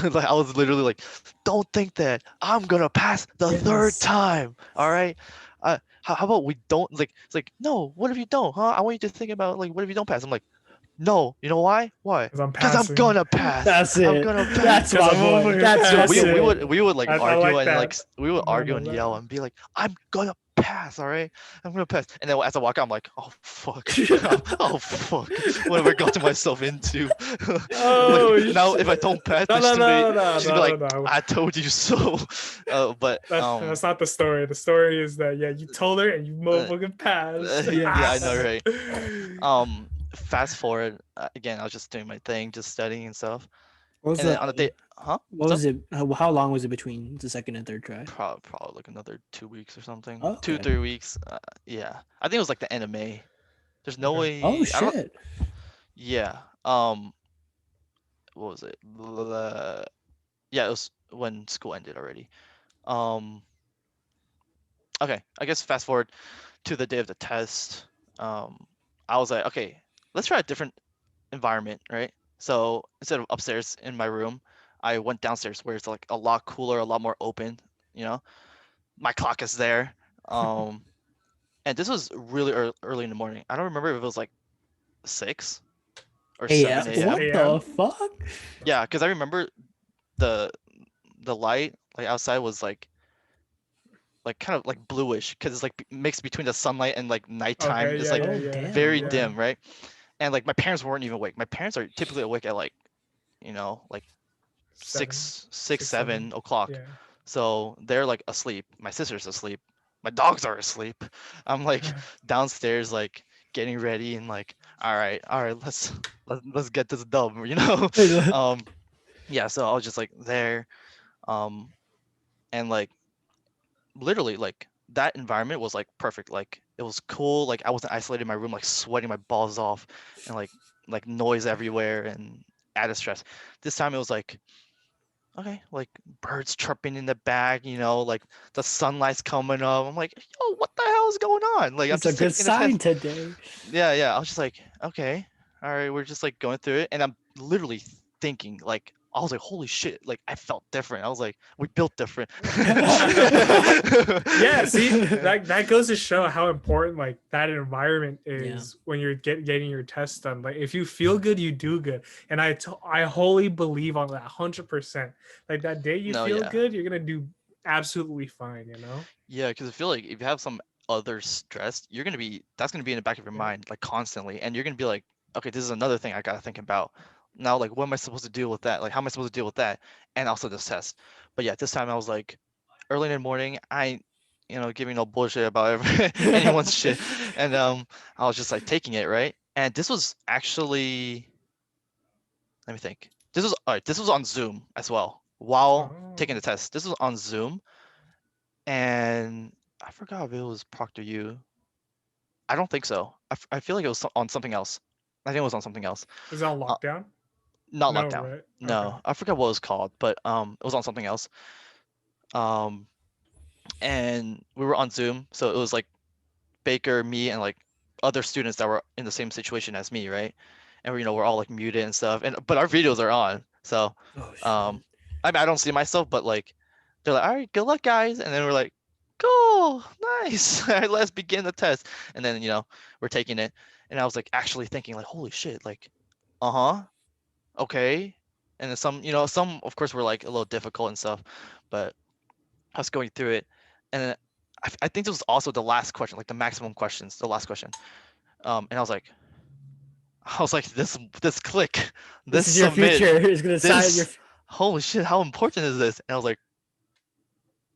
like I was literally like, don't think that I'm gonna pass the third Yes. time, all right? How about we don't like? It's like, no. What if you don't? Huh? I want you to think about like, what if you don't pass? I'm like, no. You know why? Why? Because I'm Because I'm passing. gonna pass. That's I'm it. gonna pass. That's Because my I'm over boy. here That's Dude, that's passing. it. we would like I argue like and that. like we would argue None and of yell that. and be like, I'm gonna pass, all right? I'm gonna pass. And then as I walk out, I'm like, oh fuck, oh fuck, what have I gotten myself into? Oh Like now, if I shit. don't pass, No, then she's no, gonna be no, no, she's gonna be no, like, no, no. I told you so. But That's not the story. The story is that, yeah, you told her and you motherfucking passed. yeah, I Yes. know, right? Fast forward again, I was just doing my thing, just studying and stuff. What was And then on the day, the? huh? What What's up? was it? How long was it between the second and third try? Probably like another 2 weeks or something. Oh, Two, okay. 3 weeks. Yeah, I think it was like the end of May. There's no Okay. Oh way. I don't. shit. Yeah. What was it? Yeah, it was when school ended already. Um. Okay. I guess fast forward to the day of the test. Um. I was like, okay, let's try a different environment, right? So instead of upstairs in my room, I went downstairs where it's like a lot cooler, a lot more open. You know, my clock is there. Um. And this was really early in the morning. I don't remember if it was like 6 or Yeah. 7 6 a.m. What the a.m. fuck? Yeah, because I remember the the light like outside was like kind of like bluish because it's like mixed between the sunlight and like nighttime. Okay, It's yeah, like yeah, Oh yeah, damn. very yeah. dim, right? And like my parents weren't even awake. My parents are typically awake at like, like 7, 6, 6, 7. 7 o'clock. Yeah. So they're like asleep. My sister's asleep. My dogs are asleep. I'm like downstairs like getting ready and like, all right, let's get this dub, you know? Um, yeah, so I was just like there. Um, and like literally like that environment was like perfect. Like it was cool. Like I wasn't isolated in my room, like sweating my balls off and like noise everywhere and added stress. This time it was like, okay, like birds chirping in the back, like the sunlight's coming up. I'm like, yo, what the hell is going on? Like I'm It's a just good taking a sign test. today. Yeah, yeah. I was just like, okay, all right, we're just like going through it, and I'm literally thinking like. I was like, holy shit, like I felt different. I was like, we built different. Yeah, see, that goes to show how important like that environment Yeah. is when you're getting your test done. Like if you feel good, you do good, and I wholly believe on that 100%. Like that day you No, feel yeah. good, you're gonna do absolutely fine. You know. Yeah, because I feel like if you have some other stress, that's gonna be in the back of your Yeah. mind like constantly, and you're gonna be like, okay, this is another thing I gotta think about. Now, like, what am I supposed to deal with that? Like, how am I supposed to deal with that? And also this test. But yeah, this time I was like, early in the morning, I ain't, giving no bullshit about anyone's shit, and I was just like taking it, right? And this was actually, let me think. This was all right. This was on Zoom as well while taking Oh. the test. This was on Zoom, and I forgot if it was Proctor U. I don't think so. I feel like it was on something else. I think it was on something else. Is it on Uh, lockdown? not No, Lockdown. right? Okay. No, I forgot what it was called, but it was on something else. Um, and we were on Zoom, so it was like Baker, me, and like other students that were in the same situation as me, right? And we're all like muted and stuff, but our videos are on. So, Oh shit. I mean, I don't see myself, but like, they're like, all right, good luck, guys, and then we're like, cool, nice, all right, let's begin the test, and then we're taking it, and I was like actually thinking like, holy shit, like, uh-huh, okay, and then some of course were like a little difficult and stuff, but I was going through it, and then I think this was also the last question, like the maximum questions, the last question, and I was like, this click, This this is your submit, future. It's gonna sign your. this, holy shit, how important is this? And I was like,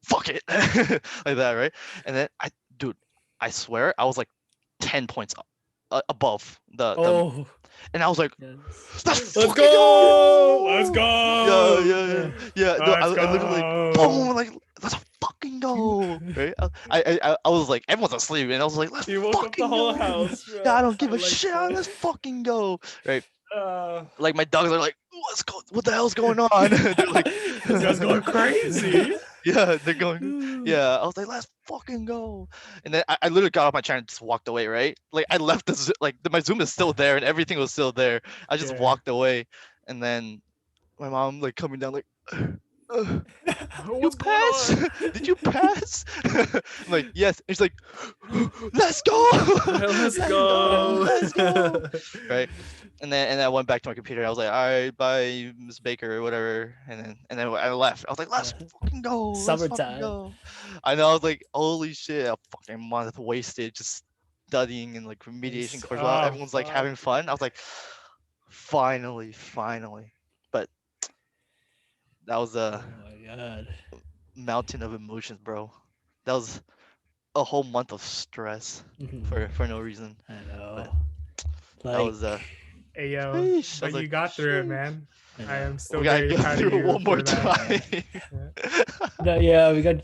fuck it, like that, right? And then dude, I swear I was like 10 points above the Oh, and I was like, yes. let's Let's fucking go! go! Let's Yeah, go! yeah, yeah, yeah. No, Let's I literally like go! boom, like let's fucking go, right? I was like, everyone's asleep, and I was like, let's You woke up the fucking whole go. house, Yeah, bro. I don't give I a like shit. that. Let's fucking go, right? Uh, Like my dogs are like, let's go. What the hell's going on? They're like, this guy's going crazy. yeah, they're going. Yeah, I was like, let's fucking go. And then I literally got off my chair and just walked away, right? Like I left my Zoom is still there and everything was still there. I just Yeah. walked away, and then my mom like coming down like, "Uh, you What's going pass? on? Did you pass?" I'm like, yes. And she's like, let's go. Let's go. Let's go. Right. And then I went back to my computer. I was like, all right, bye, Miss Baker or whatever. And then I left. I was like, let's fucking go. Let's fucking Summertime. go. I know. I was like, holy shit, a fucking month wasted just studying and like remediation course while Oh, everyone's like fuck. having fun. I was like, finally. But that was Oh a my god. mountain of emotions, bro. That was a whole month of stress Mhm. for no reason. I know. That Like, was Hey, yo. sheesh. I was But you like, got through it, sheesh. man. I I know. am still We gotta very go proud of through it you one more for that. time. No, yeah, we got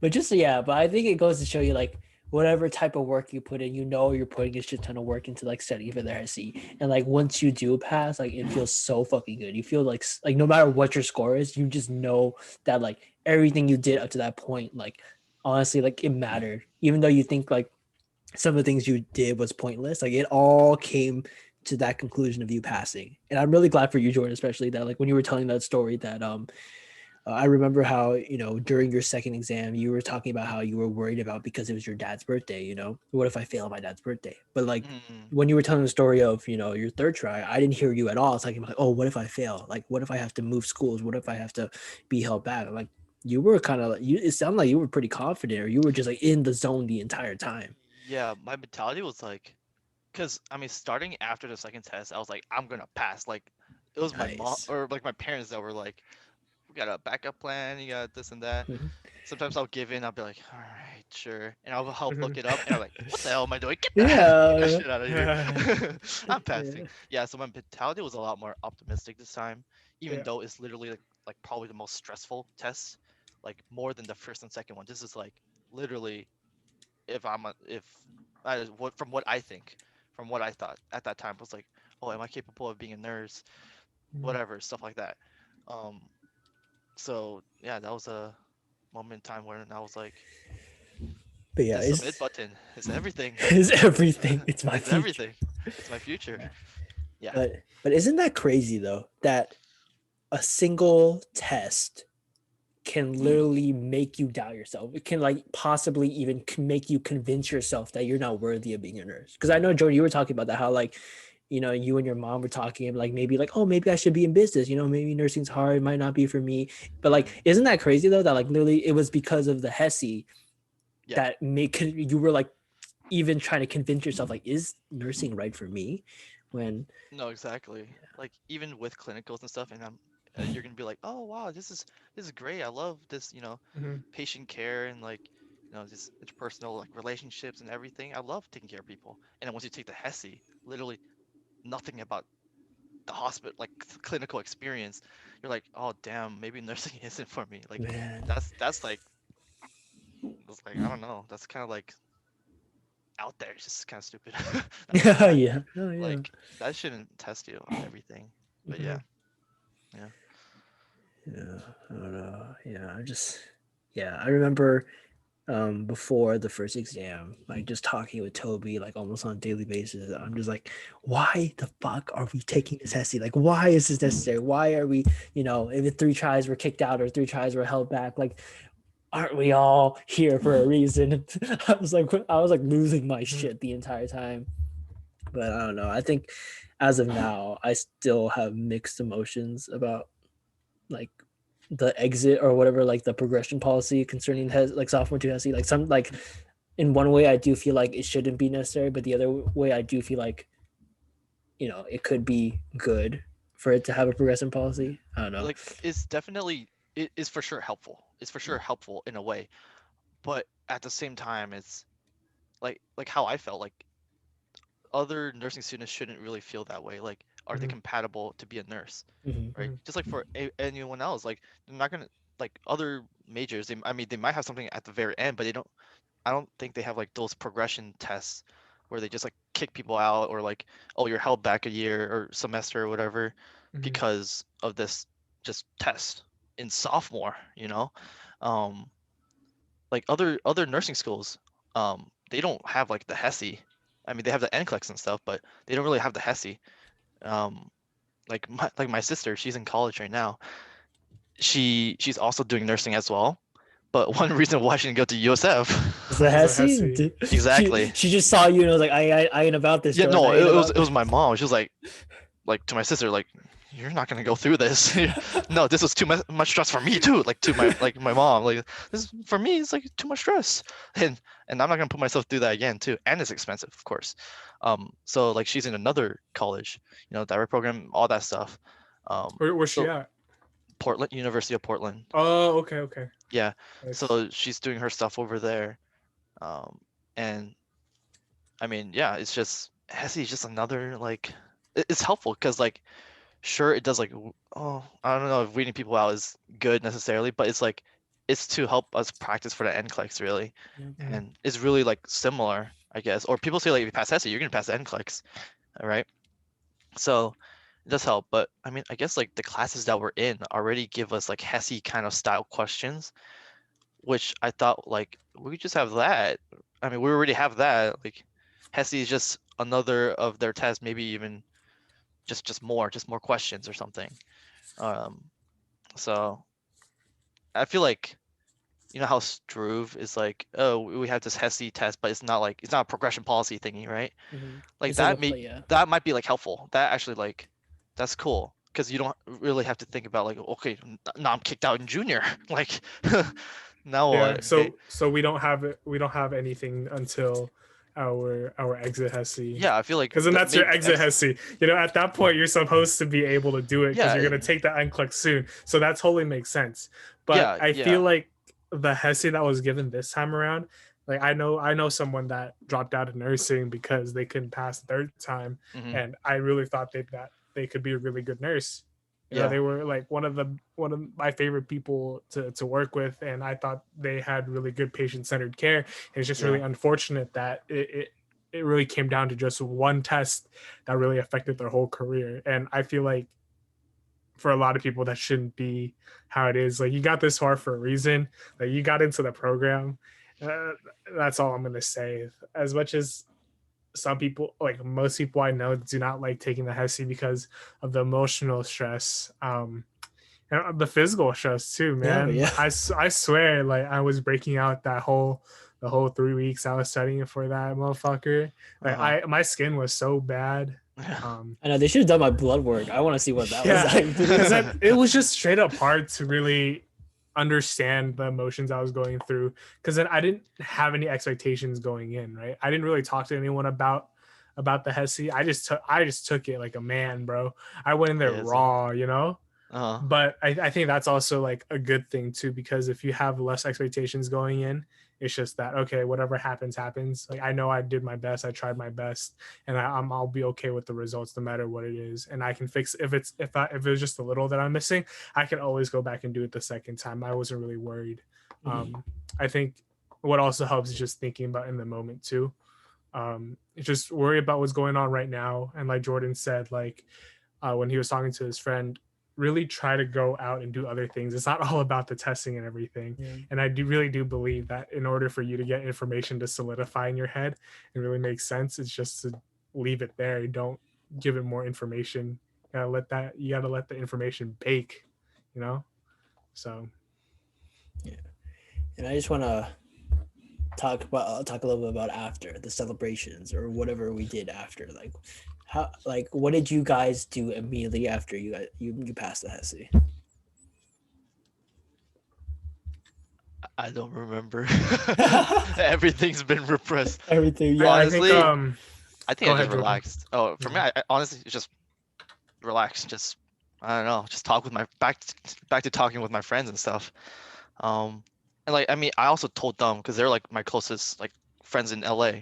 but just but I think it goes to show you like whatever type of work you put in, you're putting a shit ton of work into like studying for the RC, and like once you do pass, like it feels so fucking good. You feel like no matter what your score is, you just know that like everything you did up to that point, like honestly, like it mattered, even though you think like some of the things you did was pointless. Like it all came to that conclusion of you passing, and I'm really glad for you, Jordan, especially that like when you were telling that story that I remember how, during your second exam, you were talking about how you were worried about because it was your dad's birthday, what if I fail my dad's birthday? But like Mm, when you were telling the story of, your third try, I didn't hear you at all. It's like, oh, what if I fail? Like, what if I have to move schools? What if I have to be held back? Like you were kind of it sounded like you were pretty confident, or you were just like in the zone the entire time. yeah, my mentality was like, because I mean, starting after the second test, I was like, I'm gonna pass. Like, it was my mom Nice. or like my parents that were like, we got a backup plan, you got this and that. Mhm. Sometimes I'll give in, I'll be like, all right, sure, and I'll help look Mhm. it up, and I'm like, what the hell am I doing? Get that Yeah. shit out of here. I'm passing. Yeah. Yeah, so my mentality was a lot more optimistic this time, even Yeah. though it's literally like probably the most stressful test, like more than the first and second one. This is like literally if what from what I think, from what I thought at that time was like, oh, am I capable of being a nurse? Mhm. Whatever, stuff like that. Um, so yeah, that was a moment in time where I was like, But yeah, the submit button is everything. it's everything. It's my It's future. everything. It's my future. Yeah. But isn't that crazy though that a single test can literally make you doubt yourself? It can like possibly even make you convince yourself that you're not worthy of being a nurse. Because I know, Jordan, you were talking about that, how like you and your mom were talking like maybe like, oh, maybe I should be in business, maybe nursing's hard, it might not be for me. But like, isn't that crazy though that like literally it was because of the HESI Yeah. that you were like even trying to convince yourself like, is nursing right for me? When No, exactly. Like even with clinicals and stuff, and you're gonna be like, oh wow, this is great. I love this, Mhm. patient care and like, this interpersonal like relationships and everything. I love taking care of people. And then once you take the HESI, literally nothing about the hospital like clinical experience, you're like, oh damn, maybe nursing isn't for me. Like man. that's like that's like I don't know. That's kind of like out there. It's just kind of stupid. Not gonna Yeah, lie. yeah. Oh yeah. Like that shouldn't test you on everything. But yeah, Mhm. yeah. Yeah, I don't know. Yeah, I remember before the first exam, like just talking with Toby like almost on a daily basis. I'm just like, why the fuck are we taking this essay? Like, why is this necessary? Why are we, if the three tries were kicked out or three tries were held back, like, aren't we all here for a reason? I was like losing my Mhm. shit the entire time. But I don't know. I think as of now, I still have mixed emotions about like the exit or whatever, like the progression policy concerning like sophomore to HESI. Like some like in one way I do feel like it shouldn't be necessary, but the other way I do feel like it could be good for it to have a progression policy. I don't know. Like it is for sure helpful. It's for sure helpful in a way, but at the same time, it's like how I felt like other nursing students shouldn't really feel that way. Like, are they Mhm. compatible to be a nurse, Mhm. right? Mhm. Just like for anyone else, like they're not gonna like other majors. I mean, they might have something at the very end, but they don't. I don't think they have like those progression tests where they just like kick people out or like, oh, you're held back a year or semester or whatever Mhm. because of this just test in sophomore, you know? Um, like other nursing schools, they don't have like the HESI. I mean, they have the NCLEX and stuff, but they don't really have the HESI. Um, like my sister, she's in college right now. She's also doing nursing as well. But one reason why she didn't go to USF, Is the Because of Hesse? HESI. exactly. She just saw you and was like, I ain't about this, Yeah, Jordan. no, I ain't it about was my mom. She was like to my sister, like, you're not gonna go through this. No, this was too much stress for me too. Like to my mom, like this for me, it's like too much stress, and I'm not gonna put myself through that again too. And it's expensive, of course. So like she's in another college, direct program, all that stuff. Where's she So at? Portland, University of Portland. Oh, okay, okay. Yeah. Nice. So she's doing her stuff over there. And I mean, yeah, it's just HESI is just another like it's helpful because like sure it does like oh I don't know if weeding people out is good necessarily, but it's like it's to help us practice for the NCLEX really, Mhm. and it's really like similar I guess. Or people say like if you pass HESI, you're gonna pass the NCLEX, all right? So it does help, but I mean I guess like the classes that we're in already give us like HESI kind of style questions, which I thought like we could just have that. I mean we already have that. Like HESI is just another of their tests, maybe even just more questions or something. Um, so I feel like you know how Struve is like, oh, we have this HESI test, but it's not a progression policy thingy, right? Mhm. Like It's like a yeah. that might be like helpful. That actually like that's cool because you don't really have to think about like, okay, now I'm kicked out in junior. Like now Yeah. what? Okay. So we don't have it. We don't have anything until our exit HESI. Yeah, I feel like Because then that's your maybe the exit HESI. At that point you're supposed to be able to do it because yeah, you're gonna take the NCLEX soon. So that totally makes sense. But yeah, I feel yeah, like the HESI that was given this time around, like I know someone that dropped out of nursing because they couldn't pass the third time, hmm and I really thought that they could be a really good nurse. yeah, They were like one of my favorite people to work with, and I thought they had really good patient centered care. It's just yeah, really unfortunate that it really came down to just one test that really affected their whole career. And I feel like for a lot of people that shouldn't be how it is. Like you got this far for a reason. Like you got into the program. Uh, that's all I'm gonna say. As much as some people, like most people I know, do not like taking the HESI because of the emotional stress, and the physical stress too, Yeah, man. yeah. I swear, like I was breaking out the whole 3 weeks I was studying for that motherfucker. Like uh-huh. my skin was so bad. Um, I know they should have done my blood work. I want to see what that was yeah, like. because it was just straight up hard to really understand the emotions I was going through. Because then I didn't have any expectations going in, right? I didn't really talk to anyone about the HESI. I just took it like a man, bro. I went in there Yeah, same. raw. Uh-huh. But I think that's also like a good thing too, because if you have less expectations going in, it's just that okay, whatever happens happens. Like I know I did my best, I tried my best, and I'll be okay with the results no matter what it is, and I can fix if it was just a little that I'm missing, I can always go back and do it the second time. I wasn't really worried. Mhm. I think what also helps is just thinking about in the moment too. Just worry about what's going on right now, and like Jordan said, like when he was talking to his friend, really try to go out and do other things. It's not all about the testing and everything. Yeah. And I really do believe that in order for you to get information to solidify in your head and really make sense, it's just to leave it there. You don't give it more information. You gotta let the information bake, you know? So Yeah. And I just want to talk a little bit about after the celebrations or whatever we did after. Like, what did you guys do immediately after you passed the HESI? I don't remember. Everything's been repressed. Everything, yeah. I think Honestly, I think go I just ahead, Jordan. relaxed. Oh, for me, I honestly just relaxed. Just I don't know. Just talk with my back to talking with my friends and stuff. And like I mean, I also told them because they're like my closest like friends in LA.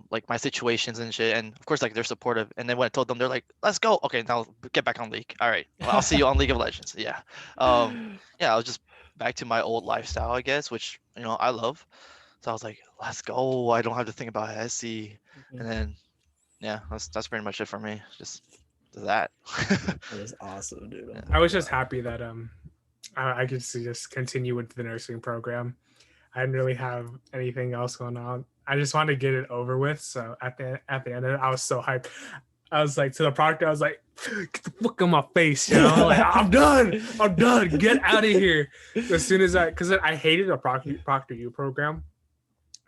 like my situations and shit, and of course like they're supportive. And then when I told them, they're like, let's go. Okay, now get back on League. All right, well, I'll see you on League of Legends. Yeah. Yeah, I was just back to my old lifestyle, I guess, which I love. So I was like, let's go. I don't have to think about HESI. And then yeah, that's pretty much it for me. Just that. That is awesome, dude. Oh Yeah. my I was just God. happy that I could just continue with the nursing program. I didn't really have anything else going on. I just wanted to get it over with. So at the end of it, I was so hyped. I was like to the proctor, I was like, get the fuck on my face, like, I'm done. Get out of here. As soon as because I hated a Proctor U program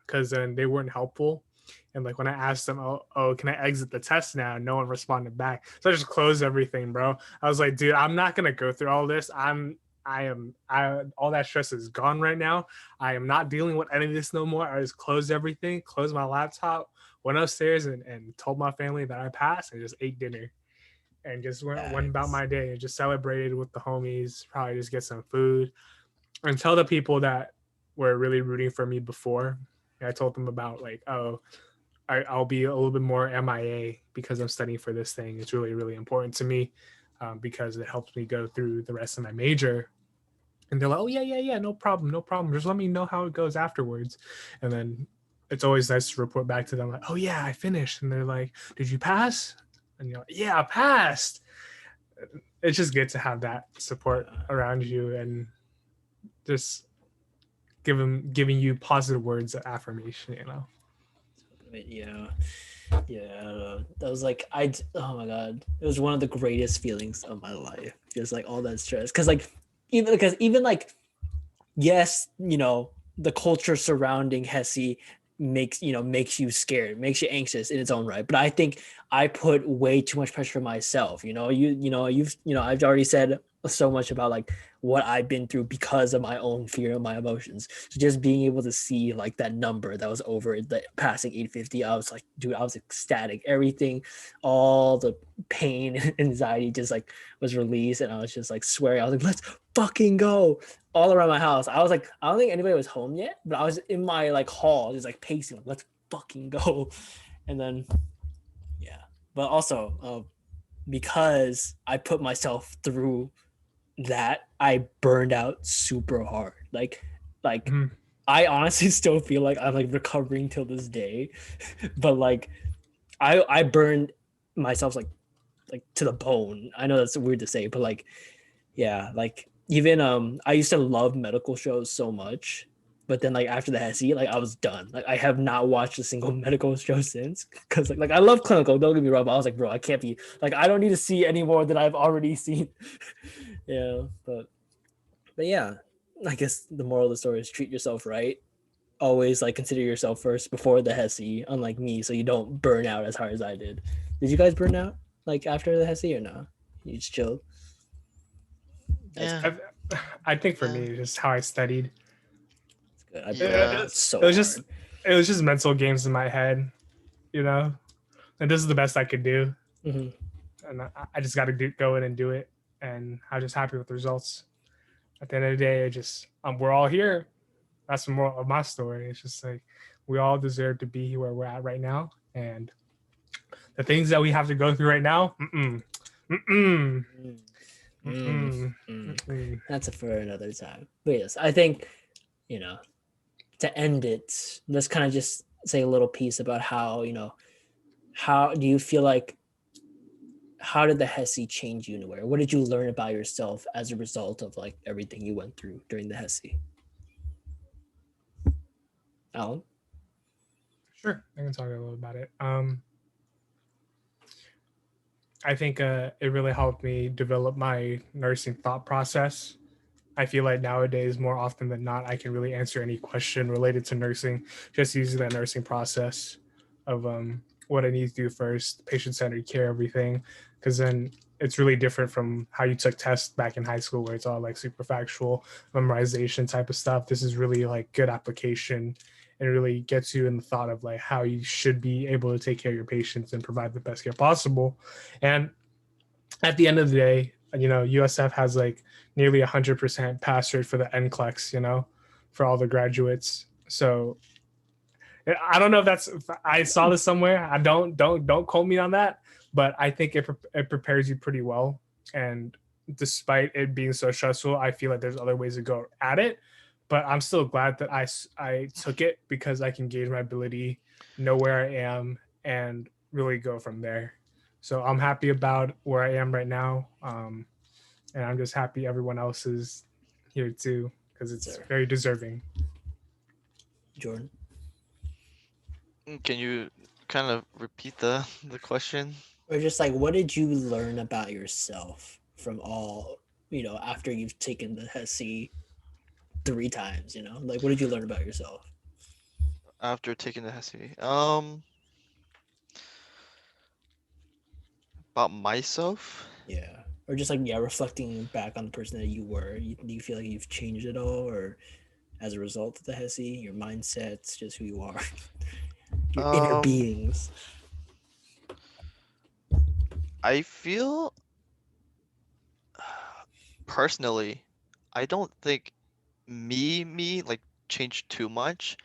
because then they weren't helpful. And like when I asked them, oh, can I exit the test now? No one responded back. So I just closed everything, bro. I was like, dude, I'm not gonna go through all this. All that stress is gone right now. I am not dealing with any of this no more. I just closed everything, closed my laptop, went upstairs and told my family that I passed, and just ate dinner and just went about my day and just celebrated with the homies, probably just get some food and tell the people that were really rooting for me before. I told them about like, oh, I'll be a little bit more MIA because I'm studying for this thing. It's really, really important to me because it helps me go through the rest of my major. And they're like, oh, yeah, no problem. Just let me know how it goes afterwards. And then it's always nice to report back to them like, oh, yeah, I finished. And they're like, did you pass? And you're like, yeah, I passed. It's just good to have that support around you and just giving you positive words of affirmation, Yeah, that was like oh my God, it was one of the greatest feelings of my life, just like all that stress, because even like, yes, the culture surrounding HESI makes you scared, makes you anxious in its own right, but I think I put way too much pressure on myself. I've already said so much about like what I've been through because of my own fear and my emotions. So just being able to see like that number that was over the passing 850, I was like, dude, I was ecstatic. Everything, all the pain and anxiety just like was released, and I was just like swearing. I was like, let's fucking go. All around my house. I was like, I don't think anybody was home yet, but I was in my like hall, just like pacing, like, let's fucking go. And then, yeah. But also, because I put myself through that, I burned out super hard. Like I honestly still feel like I'm like recovering till this day. But like I burned myself like to the bone. I know that's weird to say, but like, yeah, like even I used to love medical shows so much, but then like after the HESI, like I was done. Like I have not watched a single medical show since, because like I love clinical, don't get me wrong, but I was like, bro, I can't be like, I don't need to see any more than I've already seen. Yeah, but yeah, I guess the moral of the story is treat yourself right. Always like consider yourself first before the HESI, unlike me, so you don't burn out as hard as I did. Did you guys burn out like after the HESI or no? You just chilled? Yeah. I think for me, just how I studied. Good. I Yeah. it's so it was just mental games in my head, and this is the best I could do. Mm-hmm. And I just got to go in and do it, and I'm just happy with the results. At the end of the day, we're all here. That's the moral of my story. It's just like we all deserve to be where we're at right now, and the things that we have to go through right now, That's for another time. But yes, I think, to end it, let's kind of just say a little piece about how, how do you feel like, how did the HESI change you in a way? What did you learn about yourself as a result of like everything you went through during the HESI? Alan? Sure, I can talk a little about it. I think it really helped me develop my nursing thought process. I feel like nowadays, more often than not, I can really answer any question related to nursing just using that nursing process of what I need to do first, patient-centered care, everything. Because then it's really different from how you took tests back in high school where it's all like super factual memorization type of stuff. This is really like good application and really gets you in the thought of like how you should be able to take care of your patients and provide the best care possible. And at the end of the day, USF has like nearly 100% pass rate for the NCLEX, for all the graduates. So I don't know if I saw this somewhere. I don't quote me on that, but I think it prepares you pretty well. And despite it being so stressful, I feel like there's other ways to go at it. But I'm still glad that I took it because I can gauge my ability, know where I am, and really go from there. So I'm happy about where I am right now, and I'm just happy everyone else is here too because it's very deserving. Jordan. Can you kind of repeat the question? Or just like, what did you learn about yourself from all, after you've taken the HESI 3 times, like, what did you learn about yourself? After taking the HESI? About myself? Yeah. Or just like, reflecting back on the person that you were, do you feel like you've changed at all, or as a result of the HESI, your mindsets, just who you are, your inner beings? I feel personally, I don't think me like changed too much.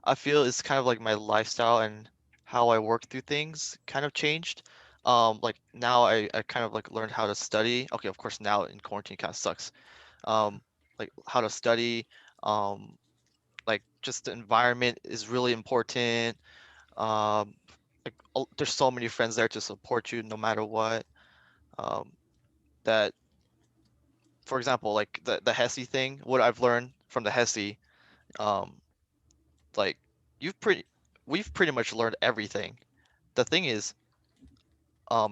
I feel it's kind of like my lifestyle and how I work through things kind of changed. Like now I kind of like learned how to study. Okay, of course now in quarantine kind of sucks. Like how to study, um, like just the environment is really important. Um, like there's so many friends there to support you no matter what. Um, that for example, like the HESI thing, what I've learned from the HESI, um, like you've pretty we've pretty much learned everything. The thing is,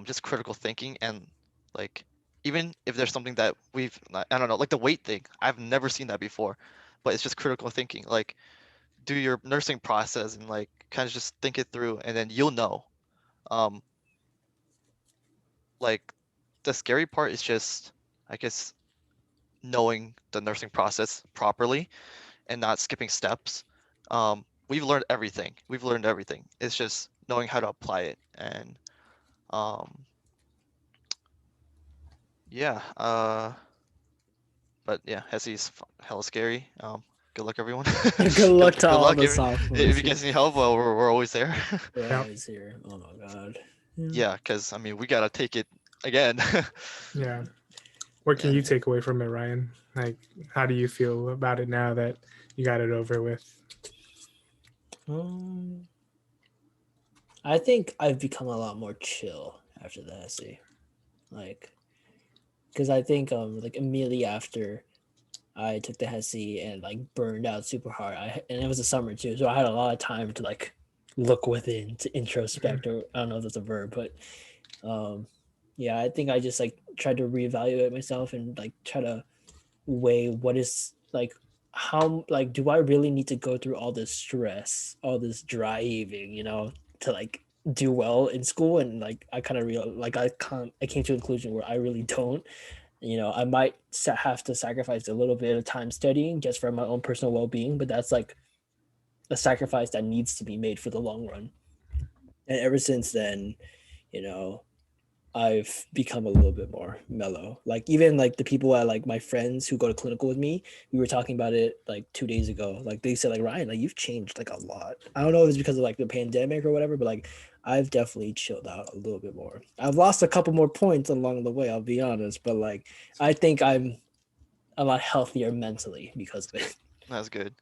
just critical thinking and like even if there's something that I don't know, like the weight thing, I've never seen that before, but it's just critical thinking. Like do your nursing process and like kind of just think it through and then you'll know. Um, like the scary part is just, I guess, knowing the nursing process properly and not skipping steps. We've learned everything. We've learned everything. It's just knowing how to apply it. And um, yeah, but yeah, HESI is hella scary. Good luck, everyone. Good luck to Good all luck. the If you sophomores. guys need help, well, we're always there. We're Yeah. always here. Oh my god. Yeah, because I mean, we gotta take it again. Yeah. What can Yeah. you take away from it, Ryan? Like, how do you feel about it now that you got it over with? I think I've become a lot more chill after the essay, like, because I think like immediately after I took the HESI and like burned out super hard, and it was the summer too, so I had a lot of time to like look within, to introspect, or I don't know if that's a verb, but yeah, I think I just like tried to reevaluate myself and like try to weigh what is like, how like do I really need to go through all this stress, all this driving, to like do well in school. And like I kind of I came to a conclusion where I really don't. I might have to sacrifice a little bit of time studying just for my own personal well-being, but that's like a sacrifice that needs to be made for the long run. And ever since then, you know I've become a little bit more mellow. Like even like the people like my friends who go to clinical with me, we were talking about it like 2 days ago. Like they said, like, Ryan, like you've changed like a lot. I don't know if it's because of like the pandemic or whatever, but like I've definitely chilled out a little bit more. I've lost a couple more points along the way, I'll be honest, but like I think I'm a lot healthier mentally because of it. That's good.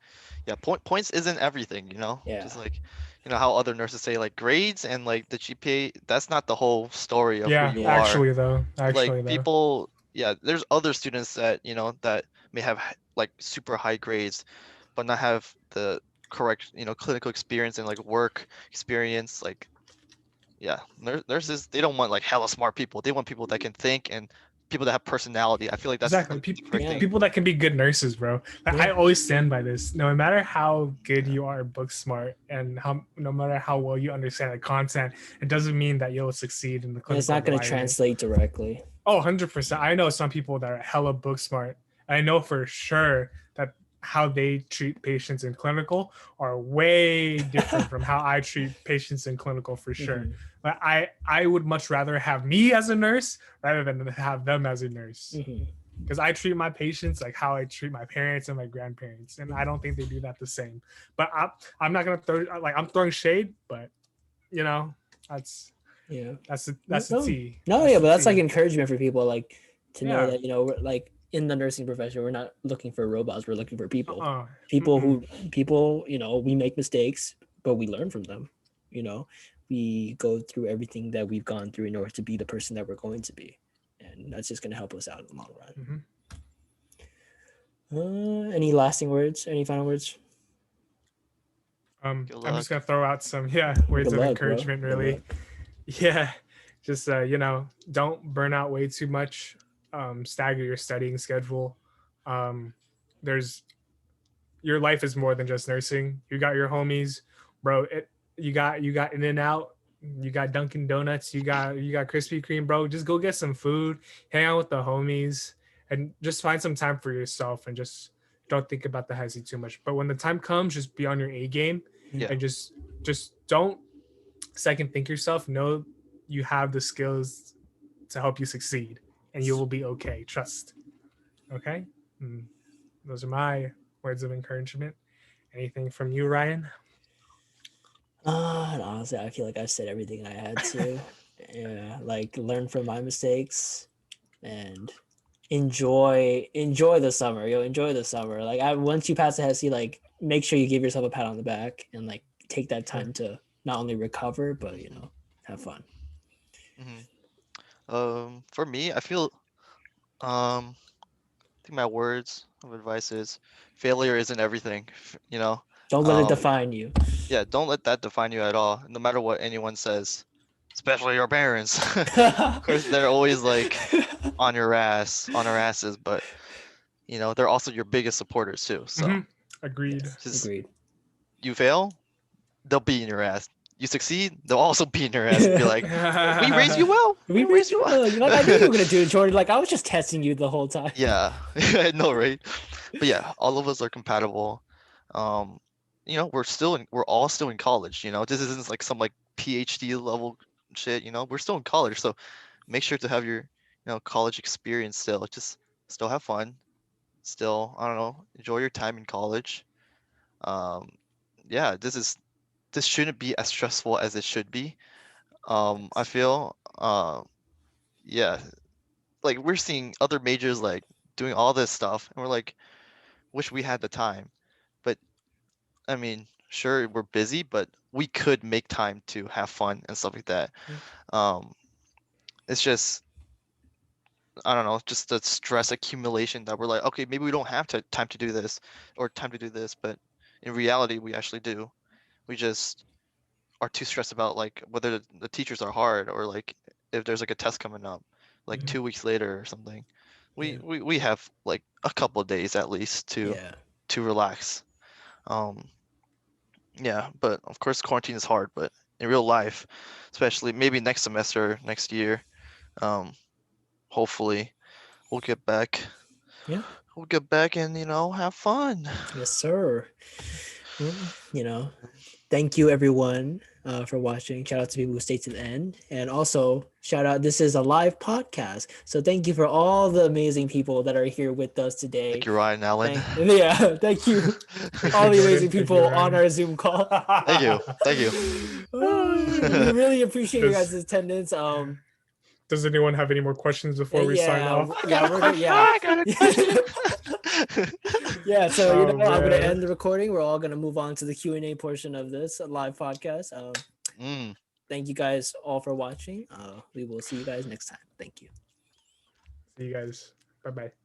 Yeah, points isn't everything, Yeah. Just like, how other nurses say like grades and like the GPA, that's not the whole story of who Yeah, you are. Like actually though. people, yeah, there's other students that, that may have like super high grades, but not have the correct, clinical experience and like work experience. Like, yeah, nurses, they don't want like hella smart people. They want people that can think and people that have personality. I feel like that's Exactly. the correct thing. People that can be good nurses, bro. I always stand by this. No matter how good you are book smart and no matter how well you understand the content, it doesn't mean that you'll succeed in the clinical It's not going to environment. translate directly. Oh, 100%. I know some people that are hella book smart. I know for sure that how they treat patients in clinical are way different from how I treat patients in clinical for sure. Mhm. But I would much rather have me as a nurse rather than have them as a nurse. Mhm. because I treat my patients like how I treat my parents and my grandparents, and I don't think they do that the same. But I'm not gonna throw like I'm throwing shade, but you know that's Yeah. that's the No, tea. no, yeah, the but that's like tea. encouragement for people, like to know Yeah. that, you know, we're, like in the nursing profession, we're not looking for robots, we're looking for people. Uh-uh. People Mm-mm. people, you know, we make mistakes, but we learn from them. You know, we go through everything that we've gone through in order to be the person that we're going to be, and that's just going to help us out in the long run. Any lasting words? Any final words? Good I'm just luck. gonna throw out some words Good of luck, bro. encouragement. Good Really, luck. yeah. Just you know, don't burn out way too much. Stagger your studying schedule. There's your life is more than just nursing. You got your homies, bro. You got In and Out, you got Dunkin' Donuts, you got Krispy Kreme, bro. Just go get some food, hang out with the homies, and just find some time for yourself and just don't think about the HESI too much. But when the time comes, just be on your A game Yeah. and just don't second think yourself. Know you have the skills to help you succeed, and you will be okay. Trust. Okay. Those are my words of encouragement. Anything from you, Ryan? And honestly, I feel like I said everything I had to. Yeah, like learn from my mistakes and enjoy the summer. Enjoy the summer. Like once you pass the HESI, like make sure you give yourself a pat on the back and like take that time to not only recover but have fun. For me, I feel I think my words of advice is failure isn't everything. You know, Don't let it um, define you. yeah, don't let that define you at all. No matter what anyone says, especially your parents. Of course, they're always like on your ass, on our asses, but you know, they're also your biggest supporters too. So Agreed. Yes, just agreed. you fail, they'll be in your ass. You succeed, they'll also be in your ass and be like, "We raised you well. We raised you well." Like I knew you were gonna do it, Jordan. Like I was just testing you the whole time. Yeah, I know, right? But yeah, all of us are compatible. Um, you know, we're all still in college, you know. This isn't like some like PhD level shit, you know. We're still in college, so make sure to have your, college experience still. Just still have fun. Still, I don't know, enjoy your time in college. Um, yeah, this shouldn't be as stressful as it should be. I feel, yeah, like we're seeing other majors like doing all this stuff, and we're like, wish we had the time. But I mean, sure, we're busy, but we could make time to have fun and stuff like that. Yeah. Um, it's just, I don't know, just the stress accumulation that we're like, okay, maybe we don't have time to do this or time to do this, but in reality, we actually do. We just are too stressed about like whether the teachers are hard or like if there's like a test coming up, like Mhm. 2 weeks later or something. Yeah. We have like a couple of days at least Yeah. to relax. Um, Yeah, but of course quarantine is hard, but in real life, especially maybe next semester, next year, um, hopefully we'll get back. Yeah. We'll get back and, have fun. Yes, sir. Well, thank you everyone for watching. Shout out to people who stayed to the end, and also shout out. This is a live podcast, so thank you for all the amazing people that are here with us today. Thank you, Ryan Allen. Thank you, all the amazing people on our Zoom call. Thank you. Thank you. We really appreciate your guys' attendance. Does anyone have any more questions before we sign off? I got a question. Yeah, so I'm gonna man. end the recording. We're all gonna move on to the Q&A portion of this live podcast. Thank you guys all for watching. We will see you guys next time. Thank you. See you guys. Bye-bye.